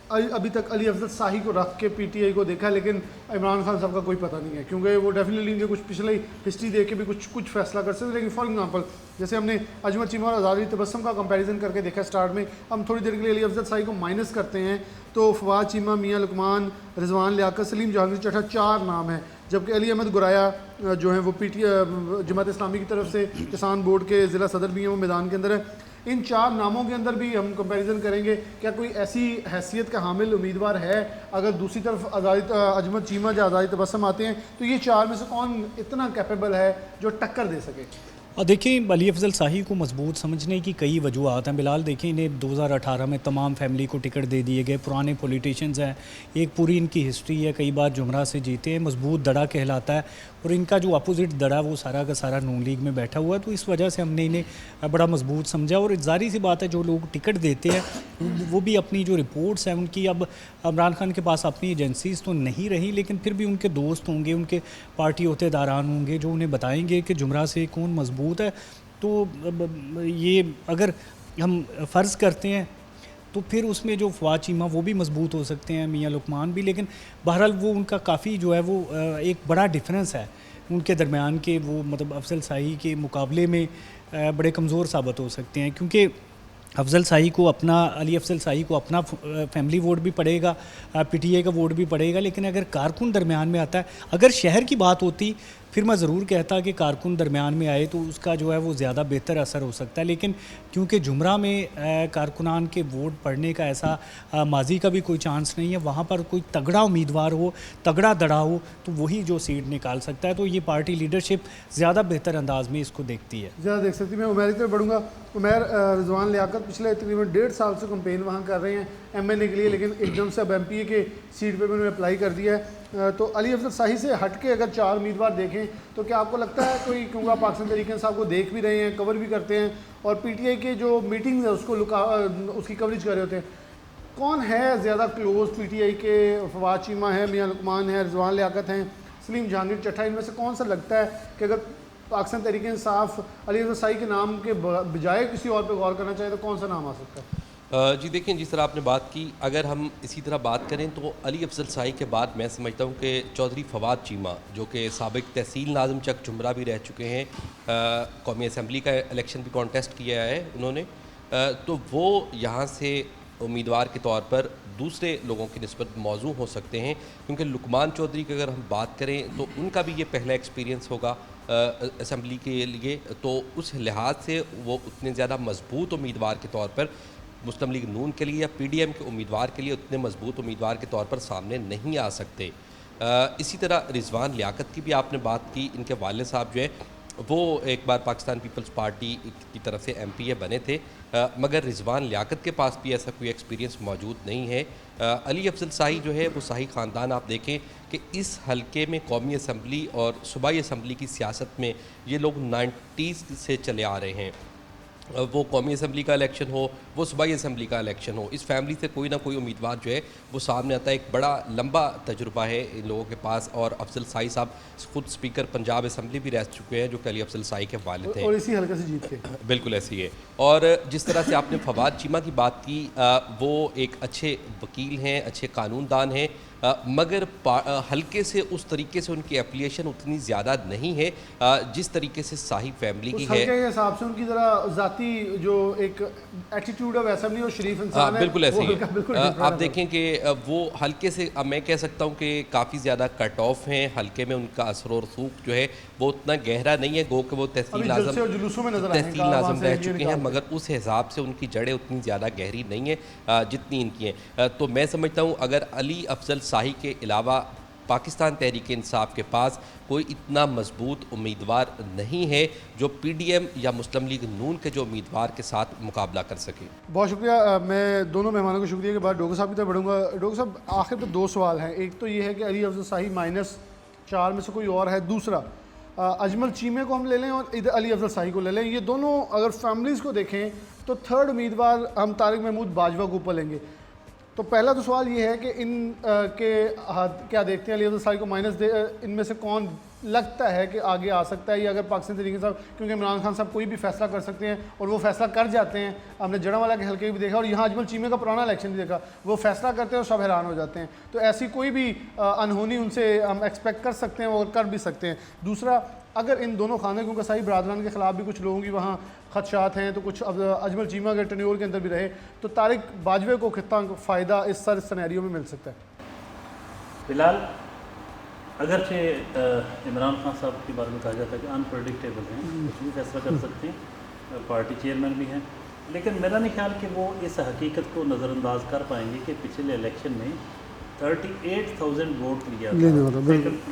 अभी तक अली अफजल शाही को रख के PTI को देखा, लेकिन इमरान खान साहब का कोई पता नहीं है, क्योंकि वो डेफिनेटली इनके कुछ पिछले हिस्ट्री देख के भी कुछ फैसला कर सकते। लेकिन फॉर एग्जांपल जैसे हमने अजमत चीमा और आज़ादी तबस्सुम का कंपैरिजन करके देखा स्टार्ट में, हम थोड़ी देर के लिए अली अफजल शाही को माइनस करते हैं तो फवाद चीमा, मियाँ लुकमान, रिजवान लियाकत, सलीम जहांगीर चट्टा 4 नाम हैं, जबकि अली अहमद गुराया जो है वो जमात इस्लामी की तरफ से किसान बोर्ड के ज़िला सदर भी हैं, वो मैदान के अंदर है। इन 4 नामों के अंदर भी हम कंपैरिजन करेंगे, क्या कोई ऐसी हैसियत का हामिल उम्मीदवार है? अगर दूसरी तरफ अजमत चीमा या आज़ादी तबस्सुम आते हैं तो ये 4 में से कौन इतना कैपेबल है जो टक्कर दे सके? और देखिए, अली अफजल शाही को मजबूत समझने की कई वजूहत हैं बिलाल। देखिए, इन्हें 2018 में तमाम फैमिली को टिकट दे दिए गए, पुराने पॉलिटिशियंस हैं, एक पूरी इनकी हिस्ट्री है, कई बार जुमरा से जीते हैं, मजबूत दड़ा कहलाता है। और इनका जो अपोजिट दड़ा वो सारा का सारा नून लीग में बैठा हुआ है, तो इस वजह से हमने इन्हें बड़ा मजबूत समझा। और जारी सी बात है, जो लोग टिकट देते हैं वो भी अपनी जो रिपोर्ट्स हैं उनकी, अब इमरान खान के पास अपनी एजेंसीज तो नहीं रही, लेकिन फिर भी उनके दोस्त होंगे, उनके पार्टी अहदेदारान होंगे जो उन्हें बताएंगे कि जुमरा से कौन मजबूत है। तो ये अगर हम फ़र्ज़ करते हैं तो फिर उसमें जो फवाद चीमा वो भी मजबूत हो सकते हैं, मियाँ लुकमान भी, लेकिन बहरहाल वो उनका काफ़ी जो है वो एक बड़ा डिफरेंस है उनके दरमियान के, वो मतलब अफजल शाही के मुकाबले में बड़े कमज़ोर साबित हो सकते हैं, क्योंकि अफजल शाही को अपना, अली अफजल शाही को अपना फैमिली वोट भी पड़ेगा, PTI का वोट भी पड़ेगा। लेकिन अगर कारकुन दरमियान में आता है, अगर शहर की बात होती फिर मैं ज़रूर कहता कि कारकुन दरमियान में आए तो उसका जो है वो ज़्यादा बेहतर असर हो सकता है। लेकिन क्योंकि जुमरा में कारकुनान के वोट पड़ने का ऐसा माजी का भी कोई चांस नहीं है, वहाँ पर कोई तगड़ा उम्मीदवार हो, तगड़ा दड़ा हो, तो वही जो सीट निकाल सकता है। तो ये पार्टी लीडरशिप ज़्यादा बेहतर अंदाज में इसको देखती है, ज़्यादा देख सकती है। मैं उमैर की तरफ बढ़ूँगा। उमैर, रिजवान लियाकत पिछले तकरीबन 1.5 साल से कंपेन वहाँ कर रहे हैं MNA के लिए, लेकिन एकदम से अब MPA के सीट पर भी उन्होंने अप्लाई कर दिया है। तो अली अफजल शाही से हट के अगर 4 उम्मीदवार देखें तो क्या आपको लगता है कोई, क्योंकि आप पाकिस्तान तहरीक इंसाफ को देख भी रहे हैं, कवर भी करते हैं, और PTI के जो मीटिंग्स है उसकी कवरेज कर रहे होते हैं, कौन है ज़्यादा क्लोज PTI के? फवाद चीमा है, मियाँ लुकमान है, रिजवान लियाकत हैं, सलीम जहांगीर चट्टा, इनमें से कौन सा लगता है कि अगर पाकिस्तान तहरीक इंसाफ अली अफजल शाही के नाम के बजाय किसी और पे गौर करना चाहे तो कौन सा नाम आ सकता है? जी देखिए, जिस तरह आपने बात की, अगर हम इसी तरह बात करें तो अली अफजल शाही के बाद मैं समझता हूँ कि चौधरी फवाद चीमा, जो कि साबिक तहसील नाज़िम चक जुमरा भी रह चुके हैं, कौमी असम्बली का इलेक्शन भी कॉन्टेस्ट किया है उन्होंने, तो वो यहाँ से उम्मीदवार के तौर पर दूसरे लोगों की निस्बत मौजू हो सकते हैं, क्योंकि लुकमान चौधरी की अगर हम बात करें तो उनका भी ये पहला एक्सपीरियंस होगा असम्बली के लिए, तो उस लिहाज से वो उतने ज़्यादा मजबूत उम्मीदवार के तौर पर मुस्लिम लीग नून के लिए या पीडीएम के उम्मीदवार के लिए उतने मजबूत उम्मीदवार के तौर पर सामने नहीं आ सकते। इसी तरह रिजवान लियाकत की भी आपने बात की, इनके वालिद साहब जो है वो एक बार पाकिस्तान पीपल्स पार्टी की तरफ से एमपीए बने थे, मगर रिजवान लियाकत के पास भी ऐसा कोई एक्सपीरियंस मौजूद नहीं है। अली अफजल शाही जो है वो शाही ख़ानदान, आप देखें कि इस हलके में कौमी असम्बली और सूबाई असम्बली की सियासत में ये लोग 90s से चले आ रहे हैं। वो कौमी असम्बली का इलेक्शन हो, वो सूबाई असम्बली का इलेक्शन हो, इस फैमिली से कोई ना कोई उम्मीदवार जो है वो सामने आता है। एक बड़ा लंबा तजुर्बा है इन लोगों के पास, और अफजल शाही साहब खुद स्पीकर पंजाब असम्बली भी रह चुके हैं, जो कि अली अफजल शाही के वालिद हैं, और इसी हल्के से जीत के। बिल्कुल ऐसी है। और जिस तरह से आपने फवाद चीमा की बात की, वो एक अच्छे वकील हैं, अच्छे कानूनदान हैं, मगर हल्के से उस तरीके से उनकी एप्लीकेशन उतनी ज़्यादा नहीं है जिस तरीके से शाही फैमिली की है। के हिसाब से उनकी ज़रा ज़ाती जो एक एटीट्यूड है वैसा नहीं, और शरीफ इंसान है, बिल्कुल ऐसी है। बिल्कुल आप देखें कि वो हल्के से, मैं कह सकता हूँ कि काफ़ी ज़्यादा कट ऑफ हैं हल्के में, उनका असर और रसूख जो है वो उतना गहरा नहीं है, गो कि वो तहसील नाज़म रह चुके हैं, मगर उस हिसाब से उनकी जड़ें उतनी ज़्यादा गहरी नहीं है जितनी इनकी हैं। तो मैं समझता हूँ अगर अली अफजल शाही के अलावा पाकिस्तान तहरीक इंसाफ के पास कोई इतना मजबूत उम्मीदवार नहीं है जो पीडीएम या मुस्लिम लीग नून के जो उम्मीदवार के साथ मुकाबला कर सके। बहुत शुक्रिया। मैं दोनों मेहमानों को शुक्रिया के बाद डॉक्टर साहब की तरफ बढ़ूंगा। डॉक्टर साहब, आखिर पे 2 सवाल हैं। एक तो ये है कि अली अफजल शाही -4 में से कोई और है, दूसरा अजमल चीमे को हम ले लें और इधर अली अफजल शाही को ले लें, ये दोनों अगर फैमिलीज़ को देखें तो थर्ड उम्मीदवार हम तारिक महमूद बाजवा को ऊपर लेंगे। तो पहला तो सवाल ये है कि क्या देखते हैं अली अफजल शाही को इनमें से कौन लगता है कि आगे आ सकता है, या अगर पाकिस्तान तरीके साहब, क्योंकि इमरान खान साहब कोई भी फैसला कर सकते हैं और वो फैसला कर जाते हैं, हमने जड़ावाला के हल्के भी देखा और यहाँ अजमल चीमे का पुराना इलेक्शन भी देखा, वो फैसला करते हैं और सब हैरान हो जाते हैं। तो ऐसी कोई भी अनहोनी उनसे हम एक्सपेक्ट कर सकते हैं और कर भी सकते हैं। दूसरा, अगर इन दोनों खाने क्योंकि कसाई बरादरान के ख़िलाफ़ भी कुछ लोगों की वहाँ खदशात हैं, तो कुछ अजमल चीमा के टन्योर के अंदर भी रहे, तो तारिक बाजवे को कितना फ़ायदा इस सर सिनेरियो में मिल सकता है? फिलहाल अगरचे इमरान खान साहब के बारे में कहा जाता है कि अनप्रडिक्टेबल हैं, कुछ भी फैसला कर सकते हैं, पार्टी चेयरमैन भी हैं, लेकिन मेरा नहीं ख्याल कि वो इस हकीकत को नज़रअंदाज कर पाएंगे कि पिछले इलेक्शन में 38,000 वोट लिया था,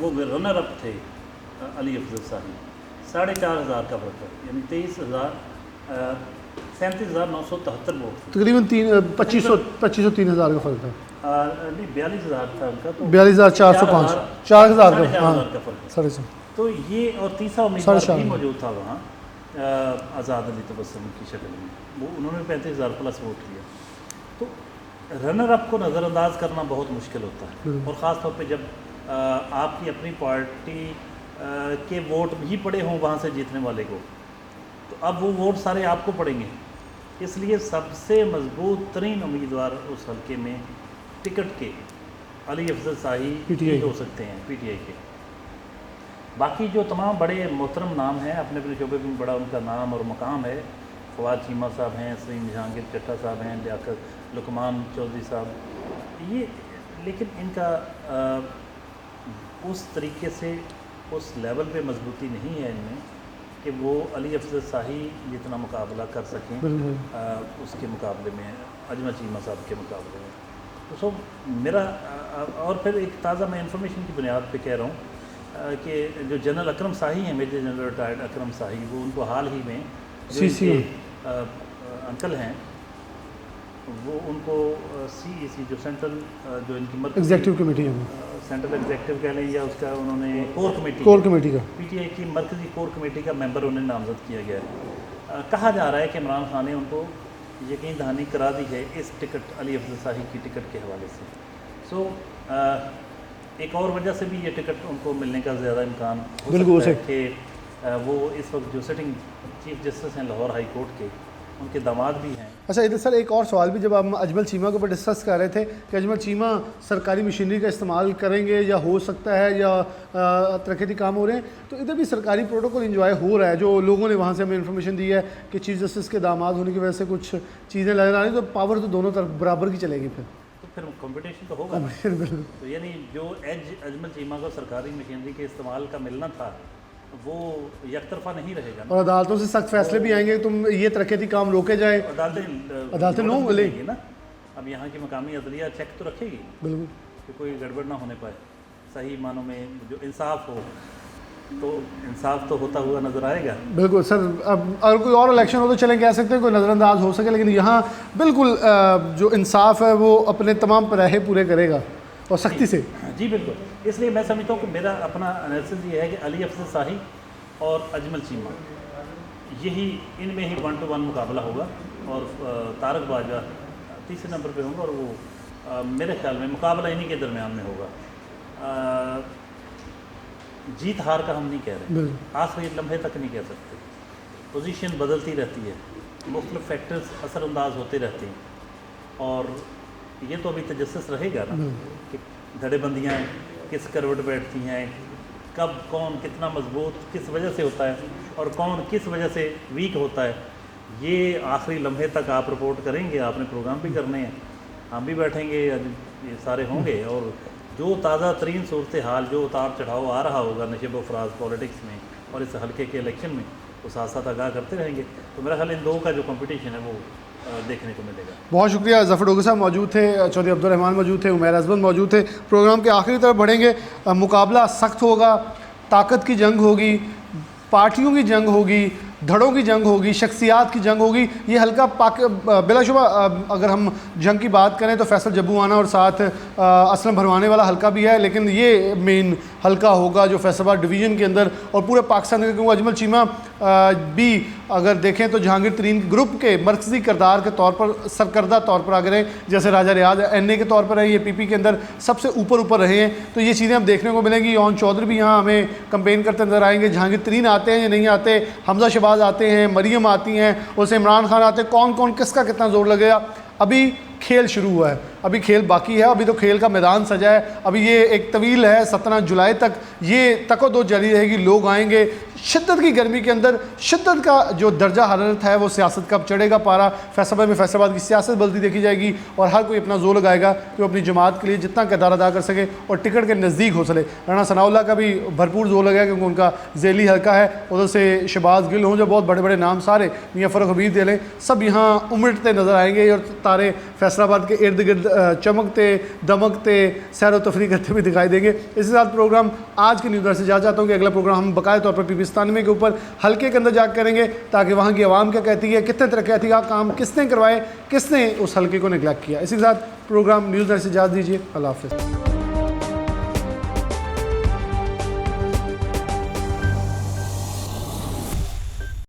वो रनर अप थे अली अफजल शाही, 4,500 का फर्क है, यानी 37,973 वोट थे, तकरीबन 2500-3,000 का फ़र्क था। नहीं 42,000 था उनका, तो 42,405 4,000 का फर्क है। तो ये और तीसरा उम्मीदवार भी मौजूद था वहाँ, आज़ाद अली तबस्सुम की शक्ल में, वो उन्होंने 35,000 प्लस वोट लिया। तो रनर अप को नज़रअंदाज करना बहुत मुश्किल होता है, और ख़ास तौर पे जब आपकी अपनी पार्टी के वोट ही पड़े हों वहाँ से जीतने वाले को, तो अब वो वोट सारे आपको पड़ेंगे। इसलिए सबसे मजबूत तरीन उम्मीदवार उस हल्के में टिकट के अली अफजल शाही ही हो सकते हैं, पीटीआई के। बाकी जो तमाम बड़े मोहतरम नाम हैं, अपने अपने शोबे में बड़ा उनका नाम और मकाम है, फवाद चीमा साहब हैं, सलीम जहांगीर चट्टा साहब हैं, लियाकत लुकमान चौधरी साहब, ये, लेकिन इनका उस तरीके से उस लेवल पे मजबूती नहीं है इनमें कि वो अली अफजल शाही जितना मुकाबला कर सकें उसके मुकाबले में, अजमल चीमा साहब के मुकाबले में। तो सो मेरा और फिर एक ताज़ा मैं इंफॉर्मेशन की बुनियाद पे कह रहा हूँ कि जो जनरल अकरम शाही हैं, मेजर जनरल रिटायर्ड अकरम शाही, वो उनको हाल ही में जो अंकल हैं, वो उनको CEC जो सेंट्रल जो इनकी एग्जेक्टिव कमेटी है, सेंट्रल एग्जेक्टिव कह लें या उसका, उन्होंने कोर कमेटी का पीटीआई की मरकज़ी कोर कमेटी का मेंबर उन्हें नामजद किया गया है। कहा जा रहा है कि इमरान खान ने उनको यकीन दहानी करा दी है इस टिकट, अली अफजल शाही की टिकट के हवाले से। सो एक और वजह से भी ये टिकट उनको मिलने का ज़्यादा इम्कान हो सकता है कि वो इस वक्त जो सिटिंग चीफ जस्टिस हैं लाहौर हाई कोर्ट के, उनके दामाद भी हैं। अच्छा इधर सर एक और सवाल भी, जब हम अजमल चीमा के ऊपर डिस्कस कर रहे थे कि अजमल चीमा सरकारी मशीनरी का इस्तेमाल करेंगे या हो सकता है या तरक्याती काम हो रहे हैं, तो इधर भी सरकारी प्रोटोकॉल इंजॉय हो रहा है। जो लोगों ने वहाँ से हमें इन्फॉर्मेशन दी है कि चीफ जस्टिस के दामाद होने की वजह से कुछ चीज़ें नजर आ रही, तो पावर तो दोनों तरफ बराबर की चलेगी फिर। तो फिर कंपटीशन तो होगा। तो यानी जो एज अजमल चीमा को सरकारी मशीनरी के इस्तेमाल का मिलना था वो यकतरफा नहीं रहेगा ना। और अदालतों से सख्त फैसले भी आएंगे तुम ये तरक्याती काम रोके जाए, अदालतें नो मिलेगी ना। अब यहाँ की मकामी अदलिया चेक तो रखेगी बिल्कुल कि कोई गड़बड़ ना होने पाए, सही मानों में जो इंसाफ हो, तो इंसाफ तो होता हुआ नज़र आएगा। बिल्कुल सर। अब अगर कोई और इलेक्शन हो तो चलें, कह सकते हैं कोई नज़रअंदाज हो सके, लेकिन यहाँ बिल्कुल जो इंसाफ है वो अपने तमाम पैराहे पूरे करेगा और सख्ती से। जी बिल्कुल। इसलिए मैं समझता हूँ कि मेरा अपना एनालिसिस ये है कि अली अफजल शाही और अजमल चीमा, यही इनमें ही 1-to-1 मुकाबला होगा और तारक बाजवा तीसरे नंबर पे होंगे और वो मेरे ख्याल में मुकाबला इन्हीं के दरमियान में होगा। जीत हार का हम नहीं कह रहे, आखिरी लम्हे तक नहीं कह सकते। पोजीशन बदलती रहती है, मुख्तलिफ फैक्टर्स असरअंदाज होते रहते हैं और ये तो अभी तजस्सुस रहेगा ना कि धड़ेबंदियाँ किस करवट बैठती हैं, कब कौन कितना मजबूत किस वजह से होता है और कौन किस वजह से वीक होता है। ये आखिरी लम्हे तक आप रिपोर्ट करेंगे, आपने प्रोग्राम भी करने हैं, हम भी बैठेंगे, ये सारे होंगे और जो ताज़ा तरीन सूरत हाल, जो उतार चढ़ाव आ रहा होगा नशेब फराज पॉलिटिक्स में और इस हल्के के इलेक्शन में, वो साथ साथ आगाह करते रहेंगे। तो मेरा ख्याल इन दो का जो कंपटीशन है वो देखने को मिलेगा। बहुत शुक्रिया। ज़फ़र डोगर साहब मौजूद थे, चौधरी अब्दुर्रहमान मौजूद थे, उमैर अजमल मौजूद थे। प्रोग्राम के आखिरी तरफ बढ़ेंगे। मुकाबला सख्त होगा, ताकत की जंग होगी, पार्टियों की जंग होगी, धड़ों की जंग होगी, शख्सियात की जंग होगी। ये हल्का बिलाशुबा अगर हम जंग की बात करें तो फैसल जब्बूआना और साथ असलम भरवाने वाला हल्का भी है, लेकिन ये मेन हल्का होगा जो फैसलाबाद डिवीज़न के अंदर और पूरे पाकिस्तान के, क्योंकि अजमल चीमा भी अगर देखें तो जहांगीर तरीन ग्रुप के मरकज़ी किरदार के तौर पर, सरकर्दा तौर पर आगे रहे, जैसे राजा रियाज NA के तौर पर रहे, ये PP के अंदर सबसे ऊपर रहे हैं। तो ये चीज़ें हम देखने को मिलेंगी। यौन चौधरी भी यहाँ हमें कंपेन करते नजर आएंगे। जहांगीर तरीन आते हैं या नहीं आते, हमजा शहबाज आते हैं, मरियम आती हैं, उससे इमरान खान आते हैं, कौन कौन किसका कितना जोर लगेगा। अभी खेल शुरू हुआ है, अभी खेल बाकी है, अभी तो खेल का मैदान सजा है। अभी ये एक तवील है, 17 जुलाई तक ये तको-दो जारी रहेगी। लोग आएंगे, शिद्दत की गर्मी के अंदर शिद्दत का जो दर्जा हरारत है वो सियासत कब चढ़ेगा पारा, फैसलाबाद में फैसलाबाद की सियासत बदलती देखी जाएगी और हर कोई अपना जोर लगाएगा कि वो अपनी जमात के लिए जितना किरदार अदा कर सके और टिकट के नज़दीक हो सके। राना सनाउल्लाह का भी भरपूर जोर लगाया क्योंकि उनका झेली हल्का है, उधर से शहबाज गिल हों, जो बहुत बड़े बड़े नाम सारे, मियाँ फ़रूख हमीद दे लें, सब यहाँ उमड़ते नज़र आएंगे और तारे फैसलाबाद के इर्द गिर्द चमकते दमकते सैर व तफरी करते हुए दिखाई देंगे। इसी साथ प्रोग्राम आज के न्यूज़ से जा चाहता हूँ कि अगला प्रोग्राम हम बाकायदा तौर पर PB97 के ऊपर हल्के के अंदर जाकर करेंगे ताकि वहाँ की आवाम क्या कहती है, कितने तरक्याती का काम किसने करवाए, किसने उस हल्के को निगलेक्ट किया। इसी के साथ प्रोग्राम न्यूज़ से इजाज़त दीजिए। अल्लाह हाफ़िज़।